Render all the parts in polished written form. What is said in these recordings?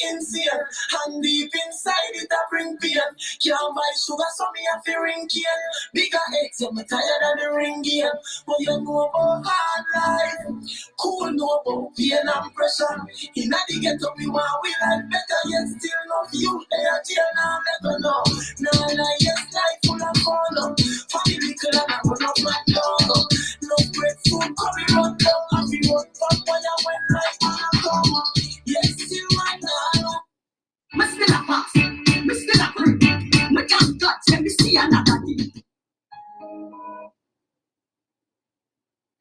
insane. And deep inside it I bring pain. Can't buy sugar so me have to ring cane. Bigger eggs, I'm tired of the ring game. But you know about hard life. Cool know about pain and pressure. In the ghetto me want we life better. Yet still no you they are jail now never know. Now yes life full of fun. Family little and I run up my dog. No bread food coming run down. And we run up when I went like on a come. Yes still right now. Me still a pass, me still a free. Me can't touch, let me see another day.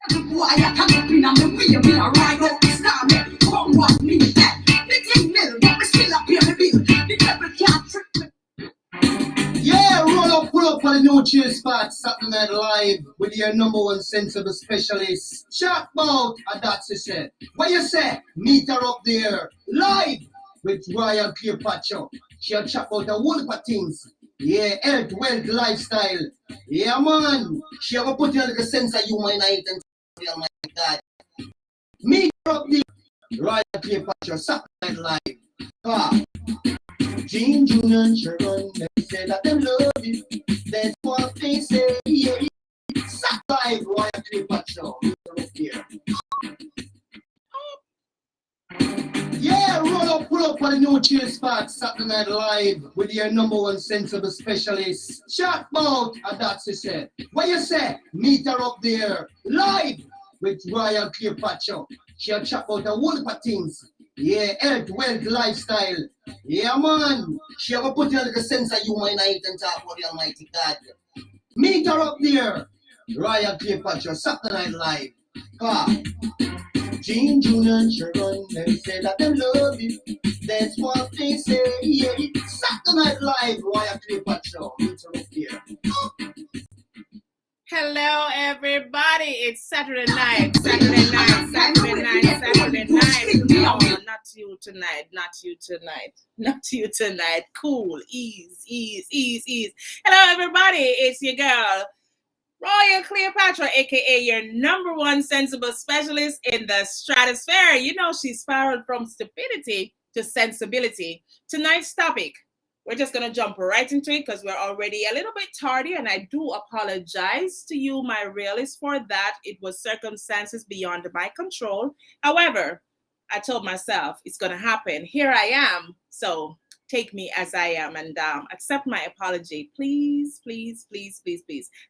Every boy I come up in and me way, me a ride out the star, me come watch me dead. Me think mill, but me still a pay me bill. The devil can't trick me. Yeah, roll up, pull up for the new chill spot, Saturday Night Live with your number one sensible specialist. Chat about, and that's it said. What you say? Meet her up there, live with Royal Cleopatra. She'll chat about a whole heap of things. Yeah, health, wealth, lifestyle. Yeah, man. She'll put you in the sense of human night and oh my God. Meet her up there, Royal Cleopatra, Saturday Night Live. Ah. Gene, Junior, and Sharon, they say that they love you. That's what they say, yeah. Saturday Night Royal Cleopatra, up here. Yeah, roll up, pull up for the new chill spot, Saturday Night Live with your number one sensible specialist. Chat about, and that's it said. What you say? Meet her up there, live with Royal Cleopatra. She'll chat about a whole heap of things. Yeah, health, wealth, lifestyle. Yeah, man. She'll put you in the sense of human night and talk about the Almighty God. Meet her up there, Royal Cleopatra, Saturday Night Live. Ah. Gene, Junior, and Sharon, they say that they love you. That's what they say, yeah. Saturday Night Live, Royal Cleopatra, meet her up here. Hello, everybody. It's Saturday night. Saturday night. Saturday night. Saturday night. No, not you tonight. Not you tonight. Not you tonight. Cool. Ease. Hello, everybody. It's your girl, Royal Cleopatra, aka your number one sensible specialist in the stratosphere. You know, she's spiraled from stupidity to sensibility. Tonight's topic, we're just going to jump right into it because we're already a little bit tardy, and I do apologize to you, my realists, for that. It was circumstances beyond my control. However, I told myself it's going to happen. Here I am. So take me as I am and accept my apology. Please.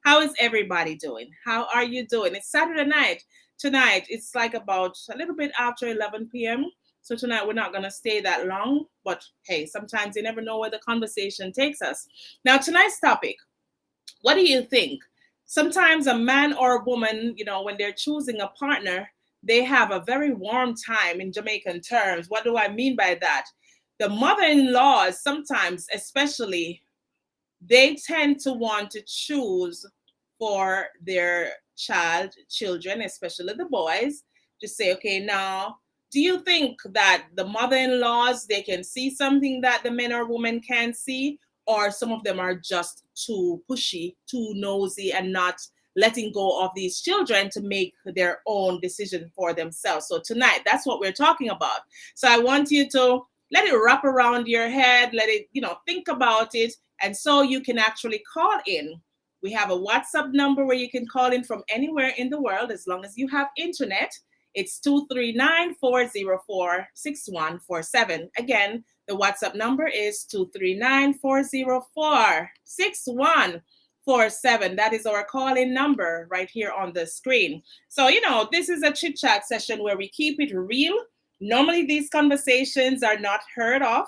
How is everybody doing? How are you doing? It's Saturday night. Tonight, it's like about a little bit after 11 p.m. So tonight, we're not going to stay that long. But hey, sometimes you never know where the conversation takes us. Now, tonight's topic, what do you think? Sometimes a man or a woman, you know, when they're choosing a partner, they have a very warm time in Jamaican terms. What do I mean by that? The mother-in-laws sometimes, especially, they tend to want to choose for their children, especially the boys, to say, okay, now, do you think that the mother-in-laws, they can see something that the men or women can't see? Or some of them are just too pushy, too nosy, and not letting go of these children to make their own decision for themselves. So tonight, that's what we're talking about. So I want you to let it wrap around your head, let it, think about it. And so you can actually call in. We have a WhatsApp number where you can call in from anywhere in the world as long as you have internet. It's 239-404-6147. Again, the WhatsApp number is 239-404-6147. That is our call-in number right here on the screen. So, this is a chit-chat session where we keep it real. Normally, these conversations are not heard of.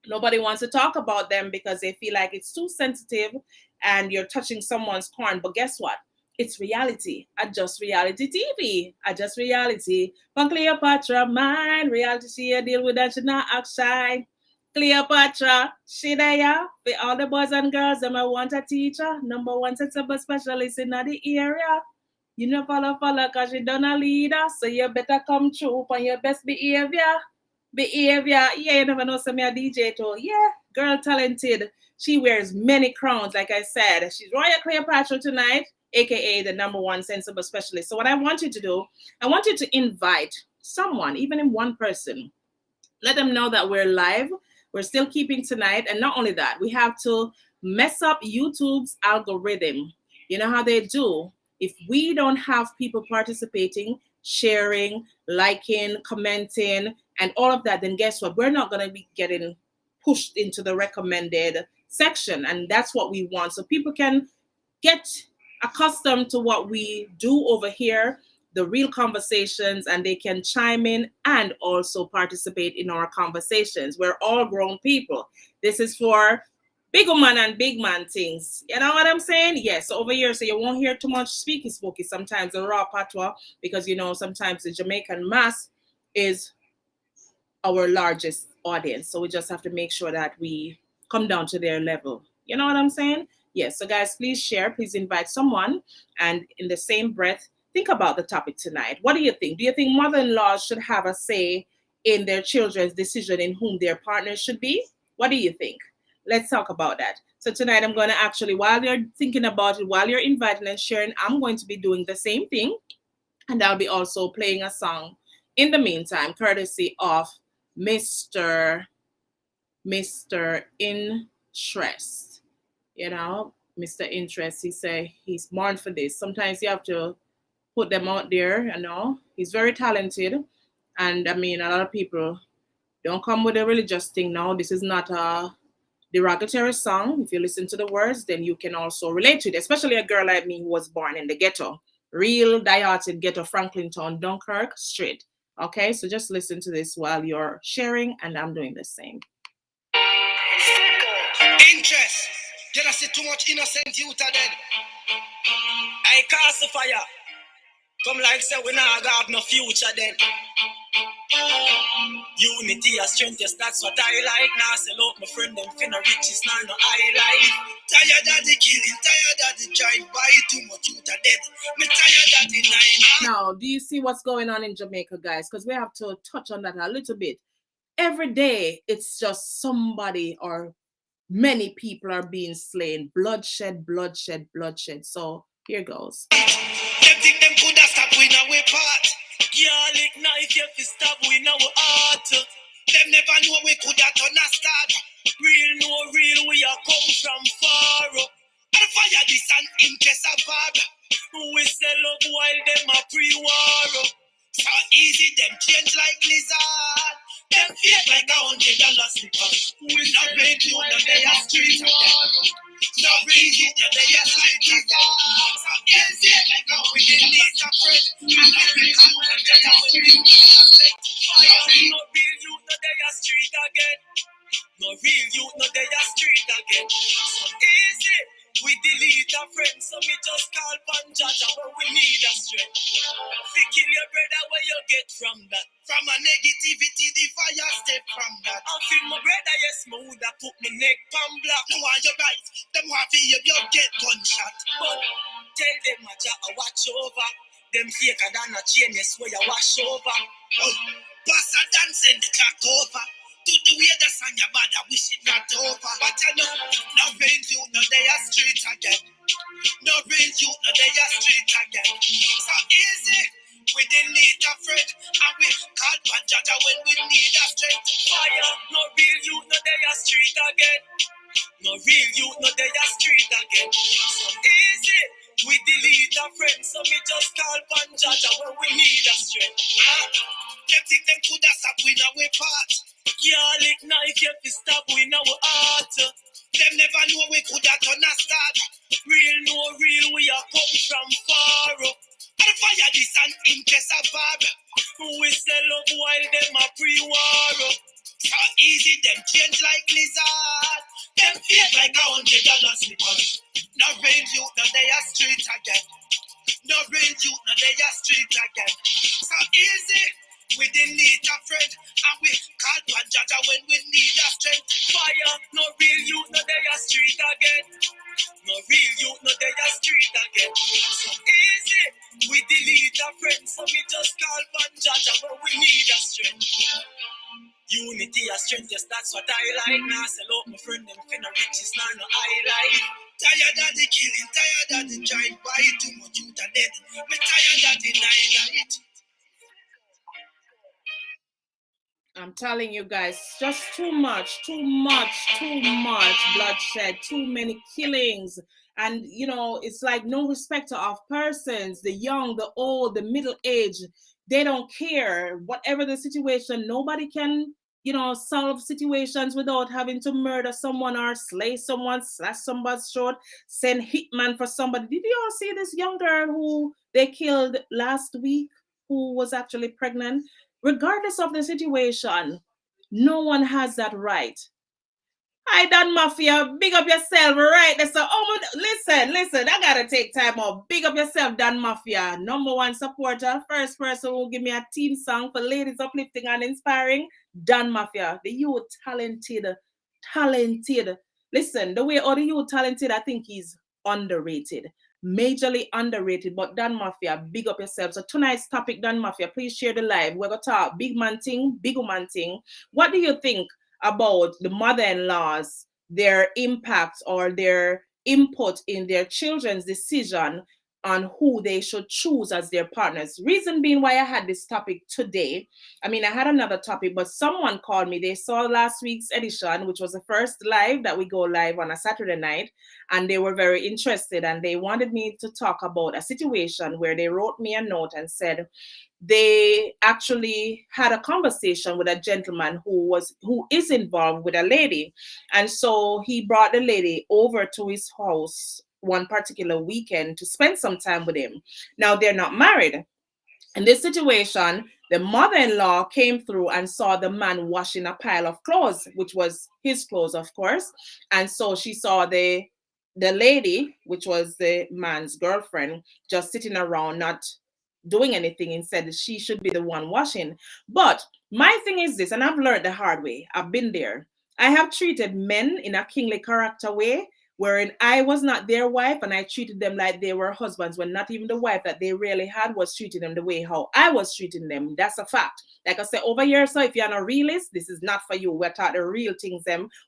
Nobody wants to talk about them because they feel like it's too sensitive and you're touching someone's corn. But guess what? It's reality. Adjust reality TV. Adjust reality. From Cleopatra, mind. Reality she deal with that, she not act shy. Cleopatra, she there. For all the boys and girls, them I want a teacher. Number one sensible specialist in the area. You know follow, cause you done a leader. So you better come true on your best behavior. Yeah, you never know some a DJ too. Yeah, girl talented. She wears many crowns, like I said. She's Royal Cleopatra tonight, aka the number one sensible specialist. So what I want you to do, I want you to invite someone, even in one person, Let them know that we're live. We're still keeping tonight. And not only that, we have to mess up YouTube's algorithm. You know how they do. If we don't have people participating, sharing, liking, commenting, and all of that, then guess what? We're not going to be getting pushed into the recommended section. And that's what we want. So people can get accustomed to what we do over here, the real conversations, and they can chime in and also participate in our conversations. We're all grown people. This is for big woman and big man things. You know what I'm saying? Yes, over here, so you won't hear too much speaky spooky sometimes, the raw patois, because you know sometimes the Jamaican mass is our largest audience. So we just have to make sure that we come down to their level. You know what I'm saying? Yes. So guys, please share, please invite someone. And in the same breath, think about the topic tonight. What do you think? Do you think mother-in-laws should have a say in their children's decision in whom their partners should be? What do you think? Let's talk about that. So tonight I'm going to actually, while you're thinking about it, while you're inviting and sharing, I'm going to be doing the same thing. And I'll be also playing a song in the meantime, courtesy of Mr. Interest. You know, Mr. Interest, he say he's born for this. Sometimes you have to put them out there, you know. He's very talented. And I mean, a lot of people don't come with a religious thing now. This is not a derogatory song. If you listen to the words, then you can also relate to it, especially a girl like me who was born in the ghetto. Real die-hearted ghetto, Franklin Town, Dunkirk, straight. Okay, so just listen to this while you're sharing, and I'm doing the same. Interest. Did I see too much innocent youth are dead? I cast the fire. Come like say we not have no future then. Unity and strength, yes, that's what I like. Now sell out my friend, them finna riches, now no highlight. Tired of the killing, tired of the drive by, too much youth are dead. Me tired of the nine. Now, do you see what's going on in Jamaica, guys? Because we have to touch on that a little bit. Every day, it's just somebody or many people are being slain. Bloodshed, bloodshed, bloodshed. So here goes. Them think them coulda stop we now we part. Girl, ignite if you stop we now we heart. Them never know we coulda turn a star. Real no real, we are come from far. And fire this and interest a bag. We sell up while them a pre-war. So easy, them change like lizard. Them fake like $100 slippers. We not paying you on the street again. No reason that they are street again. So easy, like we didn't need a friend. We not paying you on the fire. No real you, no they are street again. No real youth, no they are street again. So easy, we delete a friend, so me just call Panjata when we need a strength. Fi kill your brother, where you get from that? From a negativity, the fire step from that. I feel my brother, yes, me woulda put my neck pan black. No want your right, them want fi you get gunshot. But tell them I watch over. Them faker than a chain, yes, where you wash over. Oh, Pastor Dan send the clock over. To the way the sun your mother wish it not over. But I know, no rain you, no they are street again. No rain you, no they are street again. So easy, we didn't need a friend. And we call Panjata when we need a strength. Fire, no real you, no they are street again. No real you, no they are street again. So easy, we delete a friend. So me just call Panjata when we need a strength. Them think them coulda stop we now we part. Y'all ignite if you stop we now we heart. Them never know we coulda turn a star. Real no real, we are come from far. And fire this and interest a bag. We sell up while them a pre-war. So easy, them change like lizard. Them fake like $100 slippers. No rain you, no they are street again. No rain you, no they are street again. So easy, we didn't need a friend. And we call Panjata when we need a strength. Fire, no real you, no they are street again. No real you, no they are street again. So easy, we delete a friend. So me just call Panjata when we need a strength. Unity and strength, yes, that's what I like. Now sell out my friend, them finna riches, now no highlight. Tired of the killing, tired of the drive by, too much youth are dead. Me tired of the night. I'm telling you guys, just too much bloodshed, too many killings. And, you know, it's like no respect of persons, the young, the old, the middle age. They don't care. Whatever the situation, nobody can, you know, solve situations without having to murder someone or slay someone, slash somebody's throat, send hitman for somebody. Did you all see this young girl who they killed last week, who was actually pregnant? Regardless of the situation, no one has that right. Hi, Dan Mafia. Big up yourself, right? So, listen. I gotta take time off. Big up yourself, Dan Mafia. Number one supporter, first person who give me a team song for ladies uplifting and inspiring. Dan Mafia, the youth talented. Listen, the way all the youth talented, I think he's underrated. Majorly underrated, but Dan Mafia, big up yourself. So tonight's topic, Dan Mafia, please share the live. We're gonna talk big man thing, big woman thing. What do you think about the mother-in-laws, their impact or their input in their children's decision on who they should choose as their partners? Reason being why I had this topic today. I mean, I had another topic, but someone called me. They saw last week's edition, which was the first live that we go live on a Saturday night, and they were very interested, and they wanted me to talk about a situation where they wrote me a note and said they actually had a conversation with a gentleman who is involved with a lady. And so he brought the lady over to his house one particular weekend to spend some time with him. Now, they're not married. In this situation, the mother-in-law came through and saw the man washing a pile of clothes, which was his clothes, of course. And so she saw the lady, which was the man's girlfriend, just sitting around, not doing anything. Instead, she should be the one washing. But my thing is this, and I've learned the hard way. I've been there. I have treated men in a kingly character way, wherein I was not their wife and I treated them like they were husbands, when not even the wife that they really had was treating them the way how I was treating them. That's a fact. Like I said over here, so if you're not a realist, this is not for you. We're taught the real things.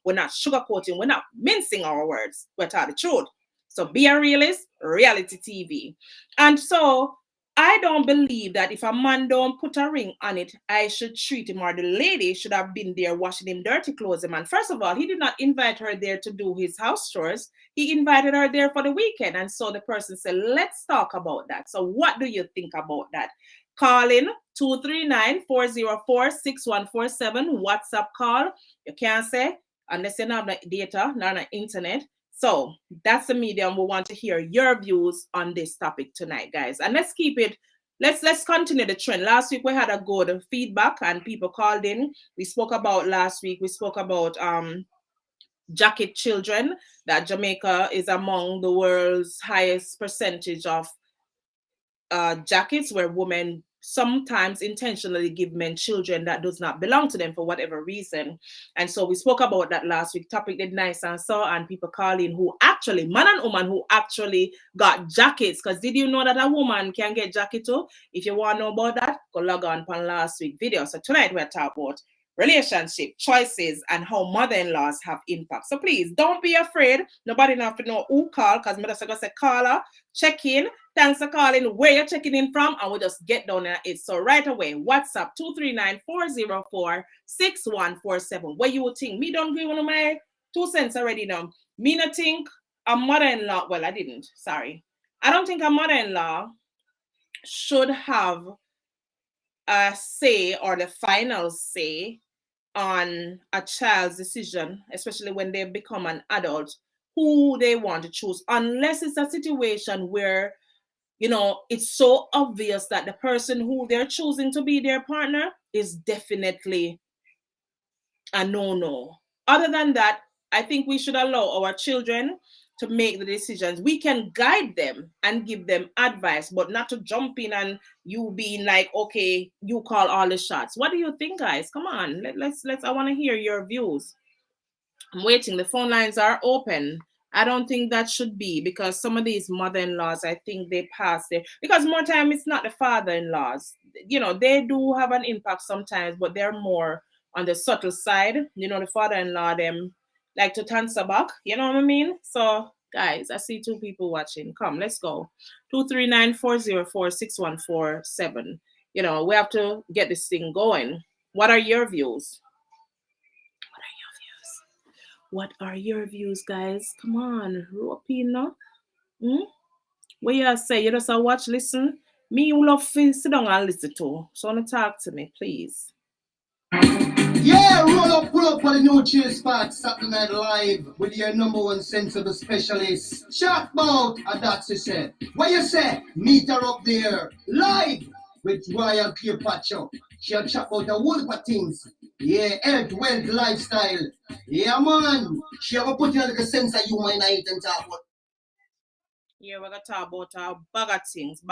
We're not sugarcoating. We're not mincing our words. We're taught the truth. So be a realist, reality TV. And so I don't believe that if a man don't put a ring on it, I should treat him, or the lady should have been there washing him dirty clothes. The man, first of all, he did not invite her there to do his house chores. He invited her there for the weekend. And so the person said, let's talk about that. So what do you think about that? Call in 239-404-6147, WhatsApp call. You can't say, unless you don't have the data, not on the internet. So that's the medium. We want to hear your views on this topic tonight, guys. And let's keep it, let's continue the trend. Last week we had a good feedback and people called in. We spoke about jacket children, that Jamaica is among the world's highest percentage of jackets, where women sometimes intentionally give men children that does not belong to them for whatever reason. And so we spoke about that last week. Topic did nice and so, and people call in who actually, man and woman who actually got jackets. Because did you know that a woman can get jacket too? If you want to know about that, go log on last week's video. So tonight we're talking about relationship choices and how mother-in-laws have impact. So please don't be afraid. Nobody have to know who call, because I'm just gonna say caller, check in. Thanks for calling, where you're checking in from, and we'll just get down at it. So right away, WhatsApp 239-404-6147. What you would think? Me don't give one of my 2 cents already now. Me not think a mother-in-law, well, I didn't, sorry. I don't think a mother-in-law should have a say or the final say on a child's decision, especially when they become an adult, who they want to choose, unless it's a situation where, you know, it's so obvious that the person who they're choosing to be their partner is definitely a no-no. Other than that, I think we should allow our children to make the decisions. We can guide them and give them advice, but not to jump in and you being like, okay, you call all the shots. What do you think, guys? Come on, let's. I want to hear your views. I'm waiting. The phone lines are open. I don't think that should be, because some of these mother-in-laws, I think they pass there. Because more time, it's not the father-in-laws. You know, they do have an impact sometimes, but they're more on the subtle side. You know, the father-in-law, them like to answer back. You know what I mean? So, guys, I see 2 people watching. Come, let's go. 239-404-6147. You know, we have to get this thing going. What are your views? What are your views, guys? Come on, rope in now. What you say? You just watch, listen. Me, you love to sit down and listen to. So wanna talk to me, please. Yeah, roll up, pull up on the new chill spot, Saturday Night Live with your number one sensible specialist. Chat about, and that's it said. What you say? Meet her up there, live with Royal Cleopatra. She'll chat about a whole of things. Yeah, health, wealth, lifestyle. Yeah, man. She'll put in a little sense of humor in it and talk about. Yeah, we're gonna talk about our bag of things.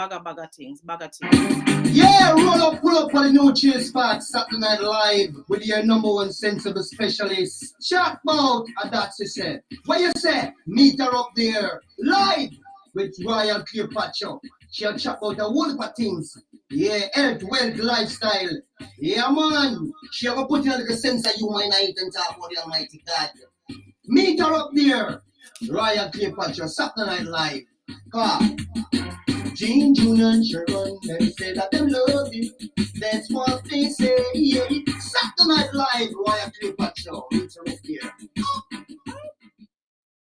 Yeah, roll up, pull up on the new chill spot, Saturday Night Live with your number one sensible specialist. Chat about, and that's it said. What you say? Meet her up there, live with Royal Cleopatra. She'll chat about a whole of things. Yeah, health, wealth, lifestyle. Yeah, man. She'll put in a little sense of humor in it and talk about the Almighty God. Meet her up there, Royal Cleopatra, Saturday Night Live. Come. Gene, June, and Sharon, they say that they love you. That's what they say, yeah. Saturday Night Live, Royal Cleopatra, meet her up here.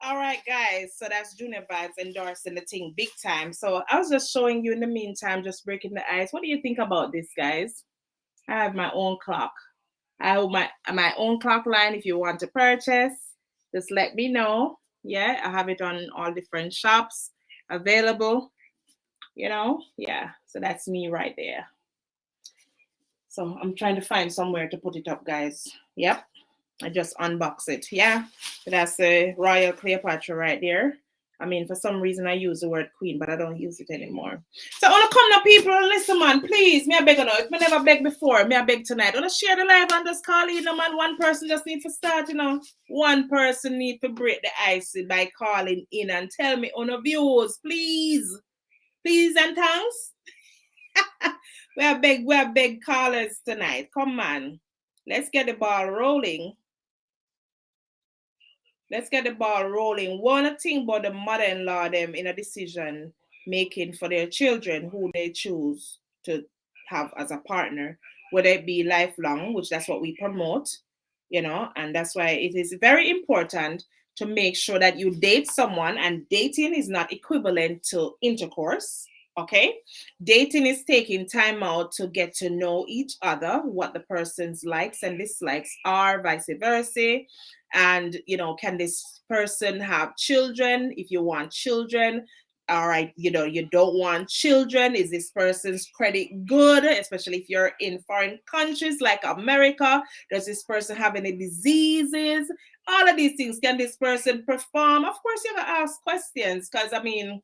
All right, guys. So that's Junior Vibes endorsing the thing big time. So I was just showing you in the meantime, just breaking the ice. What do you think about this, guys? I have my own clock. I have my own clock line. If you want to purchase, just let me know. Yeah, I have it on all different shops available. Yeah. So that's me right there. So I'm trying to find somewhere to put it up, guys. Yep. I just unbox it. Yeah. That's a Royal Cleopatra right there. I mean, for some reason I use the word queen, but I don't use it anymore. So I want to come now, people. Listen, man, please. Me I beg you now. If me never beg before, me I beg tonight. I want to share the live and just call in, man. One person just need to start, One person need to break the ice by calling in and tell me on the views, please. Please and thanks. We are big callers tonight. Come on. Let's get the ball rolling. One thing about the mother-in-law them in a decision making for their children who they choose to have as a partner, whether it be lifelong, which that's what we promote, and that's why it is very important to make sure that you date someone, and dating is not equivalent to intercourse. Okay, dating is taking time out to get to know each other, what the person's likes and dislikes are, vice versa. And, can this person have children? If you want children, all right, you don't want children. Is this person's credit good? Especially if you're in foreign countries like America. Does this person have any diseases? All of these things. Can this person perform? Of course, you're going to ask questions because, you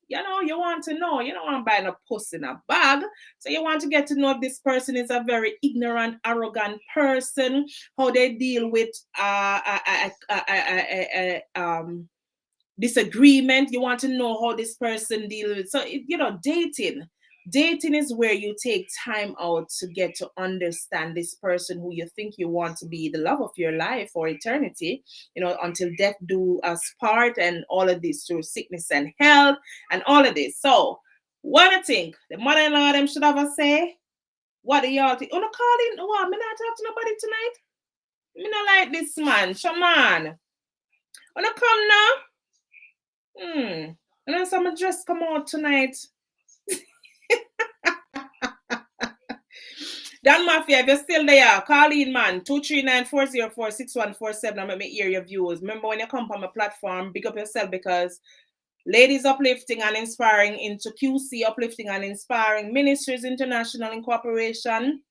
want to know. You don't want to buy no puss in a bag. So you want to get to know if this person is a very ignorant, arrogant person, how they deal with disagreement. You want to know how this person deals with. So, dating is where you take time out to get to understand this person who you think you want to be the love of your life for eternity, until death do us part, and all of this through sickness and health and all of this. So what do you think? The mother-in-law them should have a say? What do y'all think? Call in? What? Me not talk to nobody tonight? Me not like this man. Shaman. Come now? And some dress come out tonight. Dan Mafia, if you're still there, call in, man. 239-404-6147. I'm going to hear your views. Remember, when you come on my platform, big up yourself, because Ladies Uplifting and Inspiring into QC Uplifting and Inspiring Ministries International Incorporation,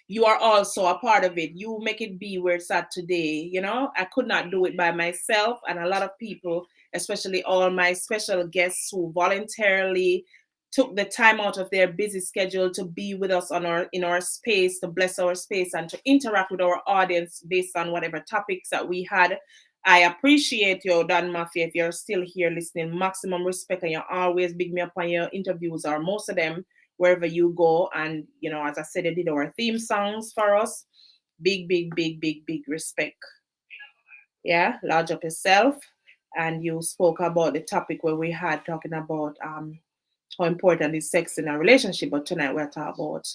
you are also a part of it. You make it be where it's at today. I could not do it by myself, and a lot of people, especially all my special guests who voluntarily took the time out of their busy schedule to be with us in our space, to bless our space and to interact with our audience based on whatever topics that we had. I appreciate you, Dan Mafia. If you're still here listening, maximum respect, and you always big me up on your interviews, or most of them, wherever you go. And, as I said, they did our theme songs for us. Big respect. Yeah, large up yourself. And you spoke about the topic where we had talking about how important is sex in a relationship. But tonight we're talking about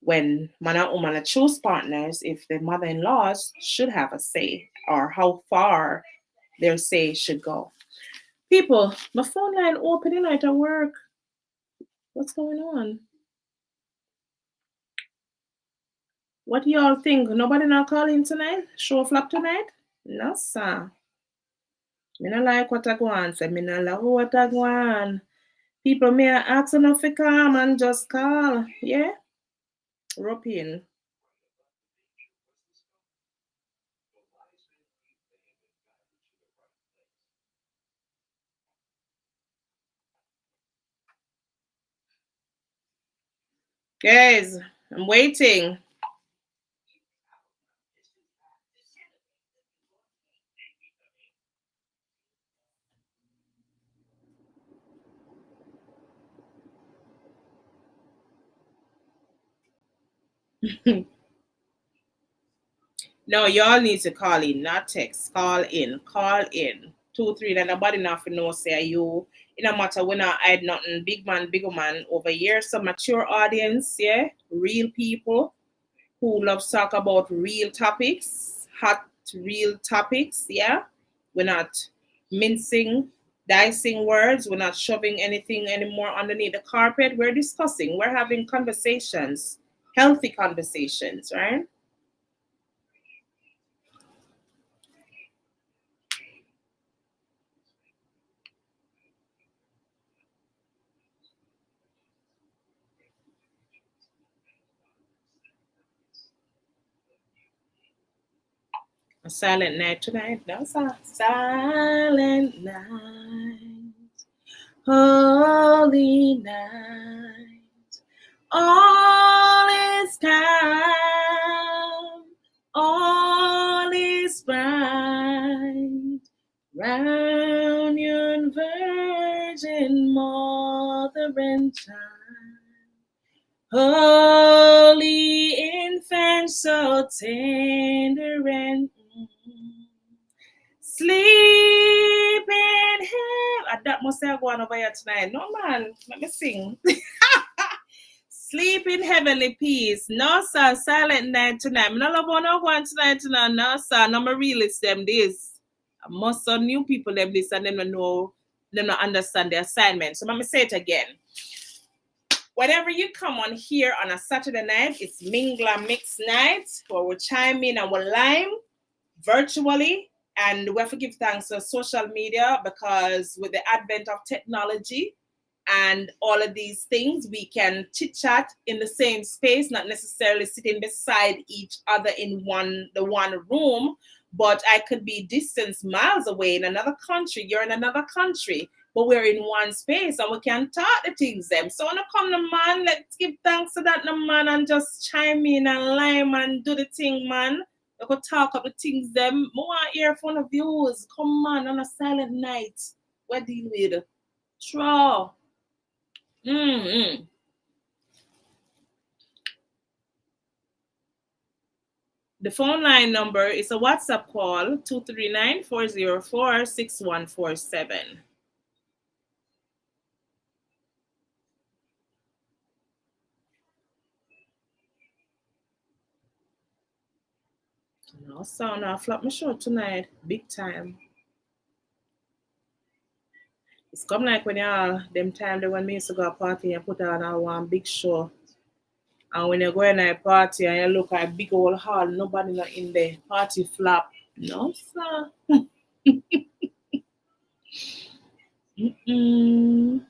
when man and woman choose partners, if the mother-in-laws should have a say or how far their say should go. People, my phone line opening night at work. What's going on? What do y'all think? Nobody not calling tonight? Show flop tonight? No, sir. Me not like what I go on. Say me not like what I go on. People may ask enough to come and just call. Yeah? Rope in. Guys, I'm waiting. No, y'all need to call in, not text. Call in. Call in. 2, 3, that nobody nothing know say you. It no matter when I hide nothing. Big man, big man over here. Some mature audience, yeah. Real people who love to talk about real topics, hot real topics, yeah. We're not mincing, dicing words. We're not shoving anything anymore underneath the carpet. We're discussing. We're having conversations, healthy conversations, right? A silent night tonight. That's a silent night. Holy night. All is calm. All is bright. Round your virgin mother and child. Holy infant, so tender and sleep in him. That must have gone over here tonight. No, man, let me sing. Sleep in heavenly peace. No, sir, silent night tonight. I'm not love no one tonight. No, sir, no, my realist them this. I must some new people them this and them know, them not understand the assignment. So let me say it again. Whenever you come on here on a Saturday night, it's Mingla Mix Night where we chime in and we lime virtually. And we have to give thanks to social media because with the advent of technology and all of these things, we can chit chat in the same space, not necessarily sitting beside each other in the one room, but I could be distance miles away in another country. You're in another country, but we're in one space and we can talk the things them. So when I come to man, let's give thanks to that man and just chime in and lime and do the thing, man. We could talk up the things them. More earphone of views. Come on a silent night. We're dealing with Traw. Mm-hmm. The phone line number is a WhatsApp call 239-404-6147. No sound I flop my show tonight. Big time. It's come like when y'all them time they when me used to go a party and put on a one big show. And when you go in a party and you look at a big old hall, nobody not in there. Party flop. No, sir. Mm-mm.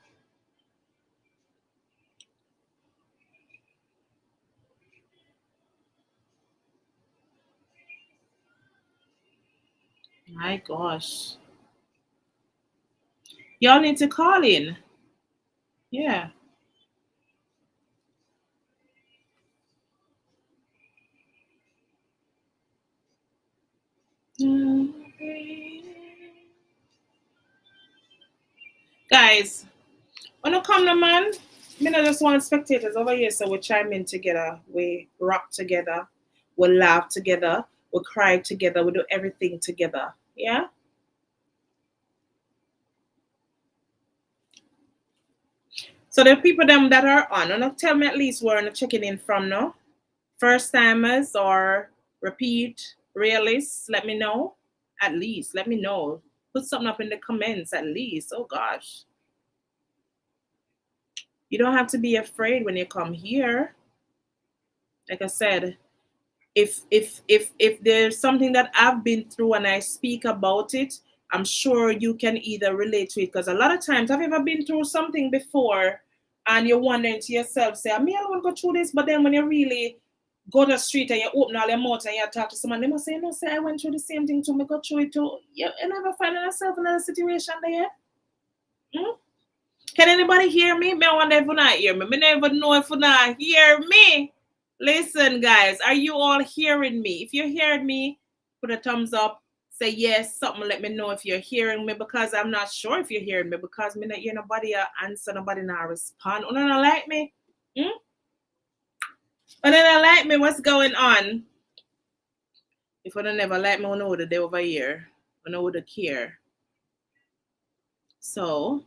My gosh. Y'all need to call in. Yeah. Guys, when you come to man, me not just want spectators over here, so we chime in together, we rock together, we laugh together, we cry together, we do everything together. Yeah? So the people them that are on, and tell me at least where I'm checking in from now. First timers or repeat realists, let me know. At least, let me know. Put something up in the comments at least. Oh gosh. You don't have to be afraid when you come here. Like I said, if there's something that I've been through and I speak about it, I'm sure you can either relate to it. Because a lot of times, have you ever been through something before and you're wondering to yourself, say, I mean, I don't want to go through this, but then when you really go to the street and you open all your mouth and you talk to someone, they must say, no, say I went through the same thing too, me go through it too. You never find yourself in a situation there? Hmm? Can anybody hear me? I wonder if you not hear me. I never know if you not hear me. Listen, guys, are you all hearing me? If you're hearing me, put a thumbs up. Say yes, something. Let me know if you're hearing me, because I'm not sure if you're hearing me, because me not hear nobody answer, nobody not respond. You don't like me? Hmm? But then I like me. What's going on? If you don't never like me, you know that they over here. You know the care. So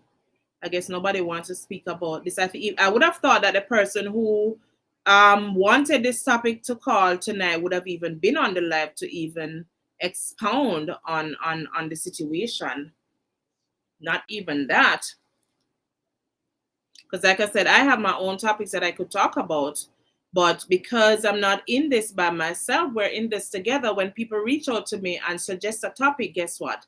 I guess nobody wants to speak about this. I would have thought that the person who wanted this topic to call tonight would have even been on the live to even expound on the situation. Not even that. Because like I said, I have my own topics that I could talk about. But because I'm not in this by myself, we're in this together. When people reach out to me and suggest a topic, guess what?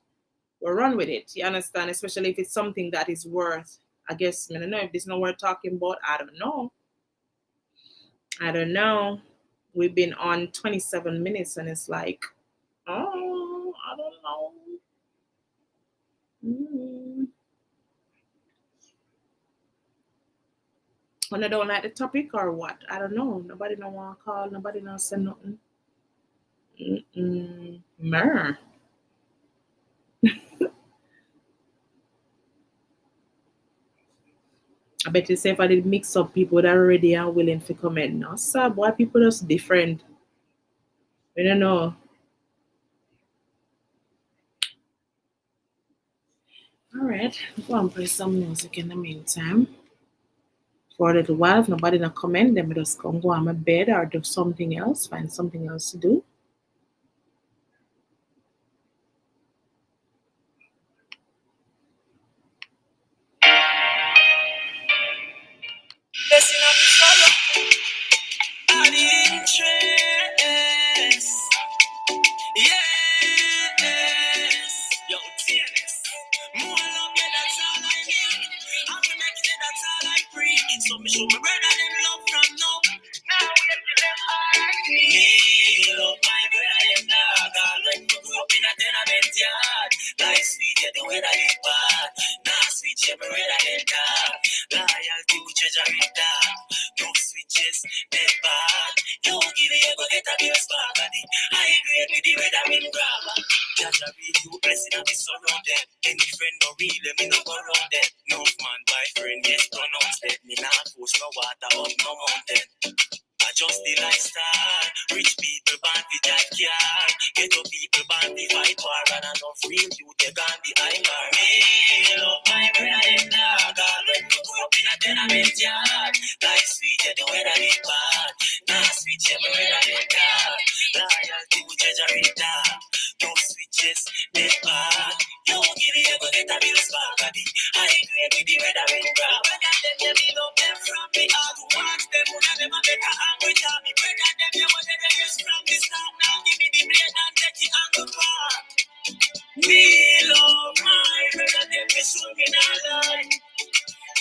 We'll run with it. You understand? Especially if it's something that is worth, I guess, I don't know if this is not worth talking about. I don't know. We've been on 27 minutes and it's like, oh, I don't know. When I don't like the topic or what? I don't know. Nobody don't want to call. Nobody don't say nothing. Mer. I bet you say if I did mix up people that already are willing to comment. No, sir, boy, people just different. We don't know. All right, go and play some music in the meantime. For a little while, if nobody not comment, then we just go on my bed or do something else, find something else to do. So me show my brother them love from now. Now we have to them alright. Me love my brother them dog. All when we grew up in a tenement yard. Like sweet yeah, the weather is bad. Nah sweet yeah, my brother them dog. Loyalty we treasure it dog. No switches, dead bad. You give it, you go get a bill spark. High grade with the weather in grabber. Just a read you blessing and be surrounded. Any friend no real, me no go round them. No man by friend, yes, pronounce that. Me not post no water up no mountain. Adjust the lifestyle. Rich people band the jack car. Ghetto people band the fight war. And enough real youth they gone the high bar. Me love my brother them dog. All when we grew up in a tenement yard. Like sweet yeah, the weather is bad. Nah sweet yeah, my brother them dog. Loyalty we treasure it dog. No switches, dead bad. You give it, you go get a bill spark. High grade with the weather in grab. Them me love them from me heart. Who wants them who never make a hand with her. Me brother them you want them use from the start. Now give me the blade and take the angle part. Me love my brother them me soon me not lie.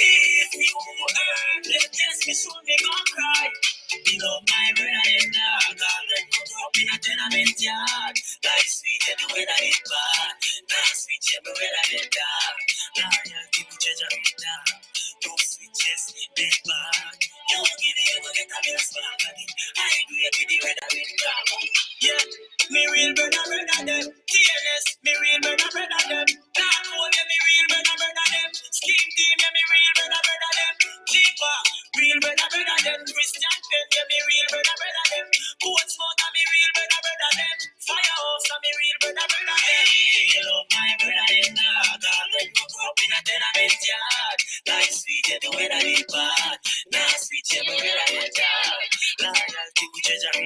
If you earn them just me soon me gon' cry. Me love my brother them dog. All when you grow up in a tenement yard. Like sweet yeah, the weather is bad. Nah sweet yeah, the weather is dog. Loyalty we treasure it dog. No switches, dead bad. You give it, you go get a bill spark. I agree with the weather in drama. Yeah, me real brother them. TLS, me real brother them. Dark hole, yeah, me real brother them. Scheme team, yeah, me real brother them. Keeper, real brother them. Christian Pen, yeah, me real brother them. Portsmouth, yeah, me real brother them. Firehouse, yeah, me real brother them. Hey, love my brother them dog. All when you grow up in a tenement yard. Like sweet, yeah, the weather is bad. Nah, sweet, yeah, my brother them dog. Loyalty we treasure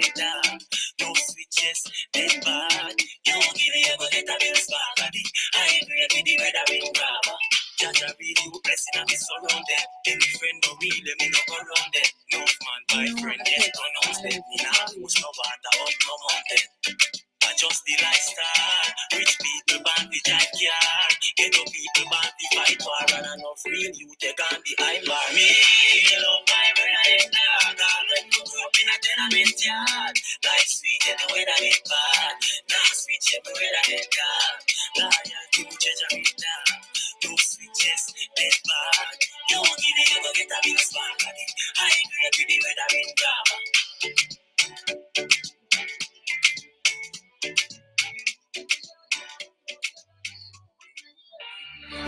me no go round it. No man, my friend, yes, no nonsense. Me nah push no water up no mountain. Adjust the lifestyle. Rich people born to drive car. Ghetto people born to fight war. And enough real you take on the high bar. Me love my brother in dog. All when you grow up in a tenement yard. Life sweet and the weather get bad. Now sweet and the weather get dark. Loyalty we treasure it down. No switches, dead bad. You give it, you go get a big spark at it. I agree with the weather in drama.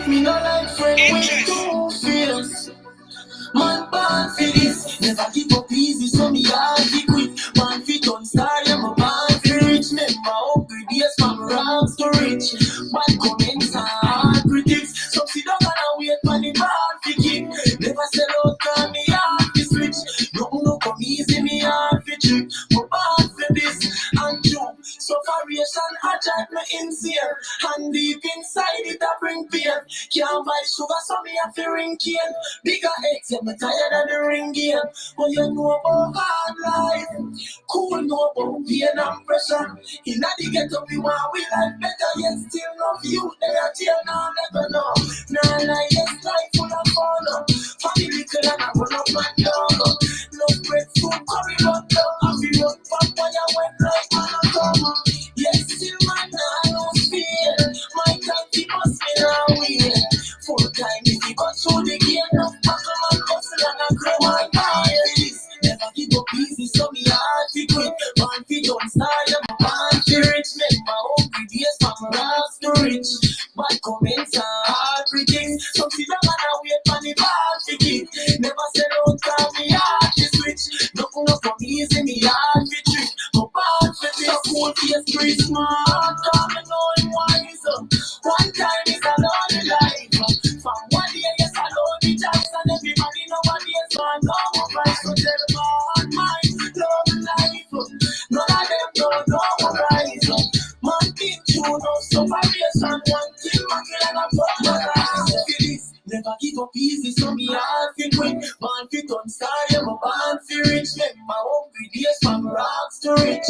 Me no like friend with two fears. Man born for this, never give up easy, so me hard to quit. Man fit on star, yeah, my born for rich. Make my hungry days from rags to rich. Bad comments and hard critics, so sit down and wait for the ball to kick. Never sell out, call me hard to switch. No come easy, me hard for trick. My born for this, and true. Sufferation, I drive me insane. And deep inside it, I bring pain. Can't buy sugar, so me have to ring cane. Bigger eggs, I'm tired of the ring game. But you know about hard life. Cool, know about pain and pressure. In the ghetto, we want we life better. Yet still love you. They are jail now, never know. Nah, like this life full of fun. Family kill and I run up my dog. No bread, food, curry, but down. I feel up, but when I went like man, I come. Yes, still man, I don't feel. My country must be now weird. Full time if you got through the game, no buckle and hustle and a grow and bias. Never give up easy, so me hard to quit. Man, fi don't start, I'm a man fi rich. Make my hungry days from rags to rich. Bad comments and hard critics, so sit down and wait for the ball to kick. Never said don't call me hard to switch. Nothing no come easy, me hard to trick. My bad for this, so cool face pretty smart. Call me knowing wise. One time is a lonely life. From one day, yes, I know the jobs and everybody nowadays want no more price. So tell them all mine, love life. None of them don't know what rise. Man, think you know separation. One thing, man, kill and a fuck my life. Never give up easy, so me hard fi quit. Man fit on star, yeah, my band fi rich. Make my hungry days from rags to rich.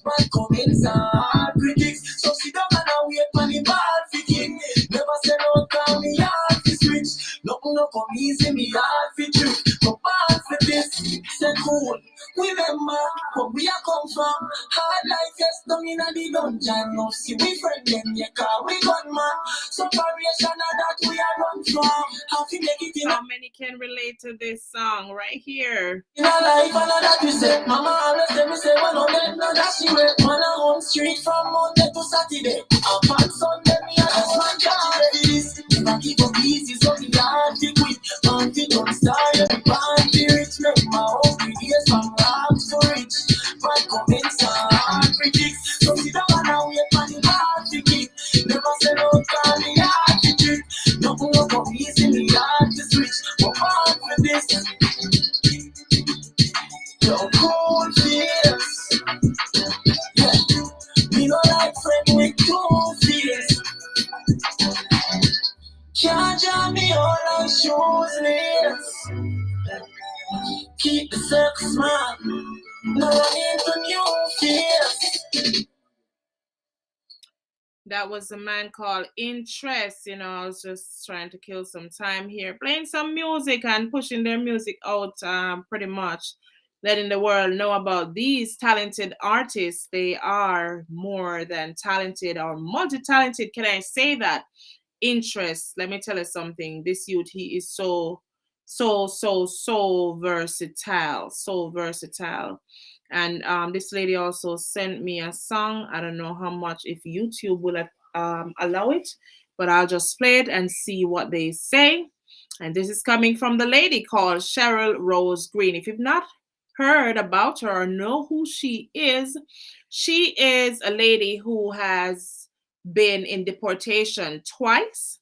Bad comments and hard critics, so sit down and wait for the ball fi kick. Never say no, call me hard fi switch. Nothing no come easy, me hard fi trick. My band for this, say cool. Remember where we are come from. Hard life, yes, down in the dungeon. No see we friend them, yeah, car we gun man. Separation of that we are run from. How to make it in How many can relate to this song right here? in a life, and that we say. Mama always tell me say, one of them, no that she wait. Man a home street from Monday to Saturday. And on Sunday, me a just man can't ready this. Never give up easy, so me hard to quit. Man fi don't start, every band fi rich. Make my hungry days from rags to rich. Bad comments and hard critics, so sit down and wait for the hard to kick. Never say no, call me hard to trick. Nothing no come easy, me hard to switch. But hard for this. Yo, cool fears. Yeah, me no like friend with two fears. Can't jam me all on shoes lace. Keep the circle smart. No run into new fears. That was a man called Interest. You know, I was just trying to kill some time here, playing some music and pushing their music out, pretty much letting the world know about these talented artists. They are more than talented or multi-talented. Can I say that? Interest. Let me tell you something. This youth, he is so versatile. So versatile. And this lady also sent me a song. I don't know how much, if YouTube will allow it, but I'll just play it and see what they say. And this is coming from the lady called Cheryl Rose Green. If you've not heard about her or know who she is a lady who has been in deportation twice.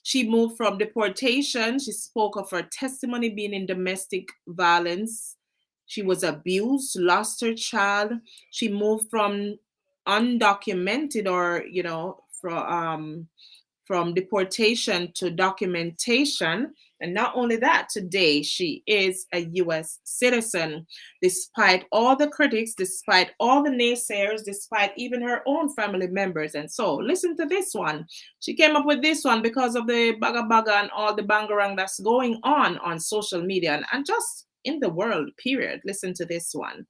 She moved from deportation. She spoke of her testimony being in domestic violence. She was abused, lost her child. She moved from undocumented, or from deportation to documentation. And not only that, today she is a U.S. citizen, despite all the critics, despite all the naysayers, despite even her own family members. And so, listen to this one. She came up with this one because of the baga baga and all the bangarang that's going on social media and just in the world, period. Listen to this one.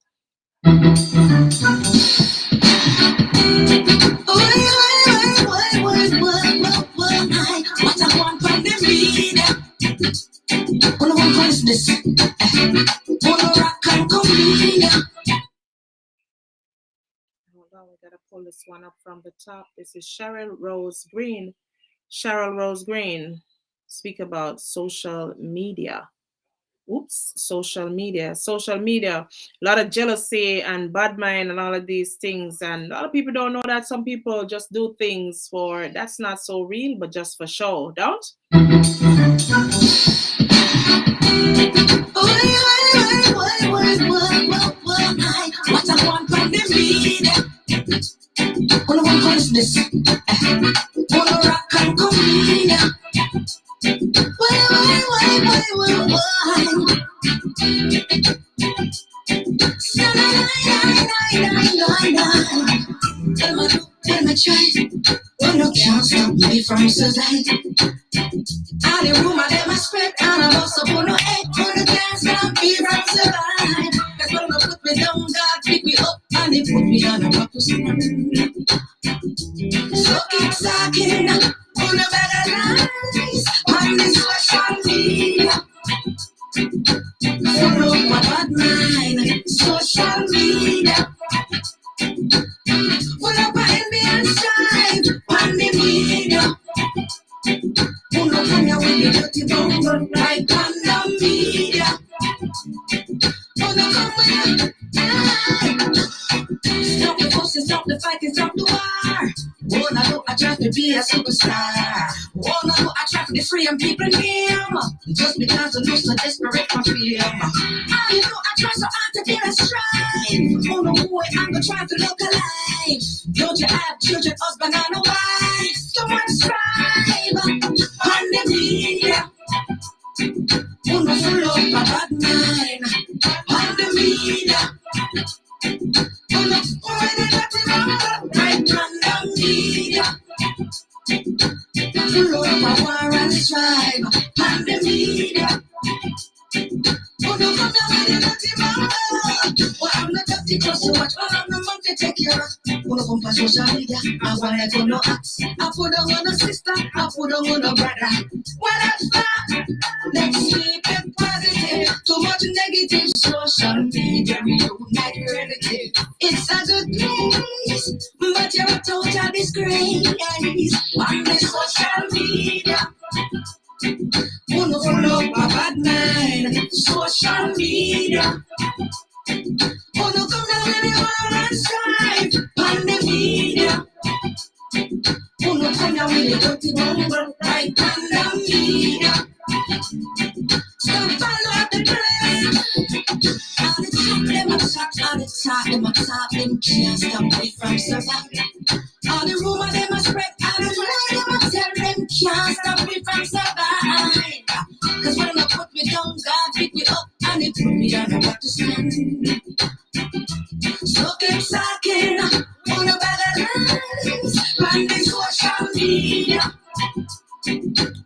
What I want from the media. Wanna want business. Wanna rock and comedian. Hold on, we gotta pull this one up from the top. This is Cheryl Rose Green. Cheryl Rose Green speak about social media. Oops, social media. Social media. A lot of jealousy and bad mind and all of these things. And a lot of people don't know that some people just do things for that's not so real, but just for show, don't? What I want from the media. Wanna want business. Wanna rock and comedian. Why? Tell me, try. Well, no can't stop me from surviving. All the rumor that my spread and I lost up on no egg. Well, no can't stop me from surviving. Cause when they put me down, God pick me up and they put me on a rock to stand. So keep talking on the better lies on the social media. Follow my bad mind, social media. Full up behind me and shine on the media. Who no come here with the dirty bungle right on the media? Who no come with stop the fussing, stop the fighting, stop the war. Oh, no, I try to be a superstar. Oh, no, I try to be free and people name. Just because I lose so desperate for freedom. Oh, you know, I try so hard to get a stride. Oh, no, boy, I'm gonna try to look alive. Don't you have children, husband, and a wife? Someone strive on the media. Oh, no, full of my bad mind. On the media. Oh, no, boy, they got it all right on the media. Full of my war and strive on the media. Oh, no, come down with the dirty mama. Well, I'm not dirty just so much. Well, I'm the man to take care of. When I come for social media, I wanna go no acts. I put on a sister, I put on a brother. What that's that? Let's keep it positive. Too much negative social media, reunite relative. It's a good place, but you're a total disgrace on the social media. Wanna follow my bad mind, social media. Wanna come down anywhere and strive on the media. Wanna come down with the dirty bungle right on the media. Stop follow up the place. On the top, them can't stop me from surviving. All the rumor them a spread, all the lie them a tell, them can't stop me from surviving. Cause when they put me down, God pick me up and they put me on a rock to stand. So keep talking on the better lies on the social media.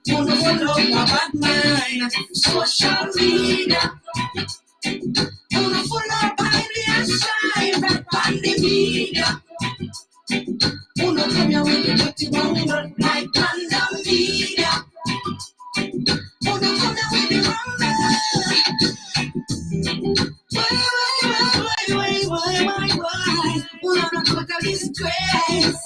Wanna follow my bad mind, social media. Wanna follow behind me and shine right on the media. Wanna come here with the dirty bungle right on the media. Wanna come here with the rumble. Why? Wanna not put a disgrace.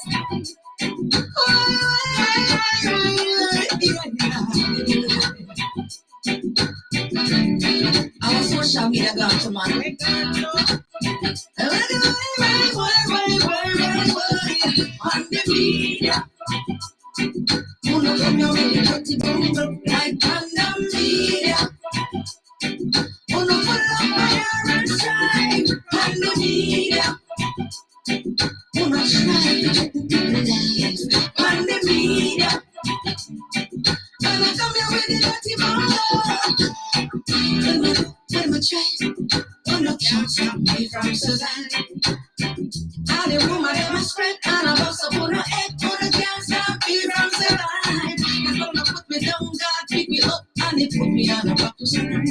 Our social media got to man. On the media. Wanna come here with the dirty bungle right on the media. Wanna pull up my hair and shine on the media. Wanna try to get the people lives on the media. Wanna come here with the dirty bungle. could try, but no can't stop me from surviving. All the rumor them a spread, and I bust up on no head, but no can't stop me from surviving. They gonna put me down, God pick me up, and they put me on a rock to survive.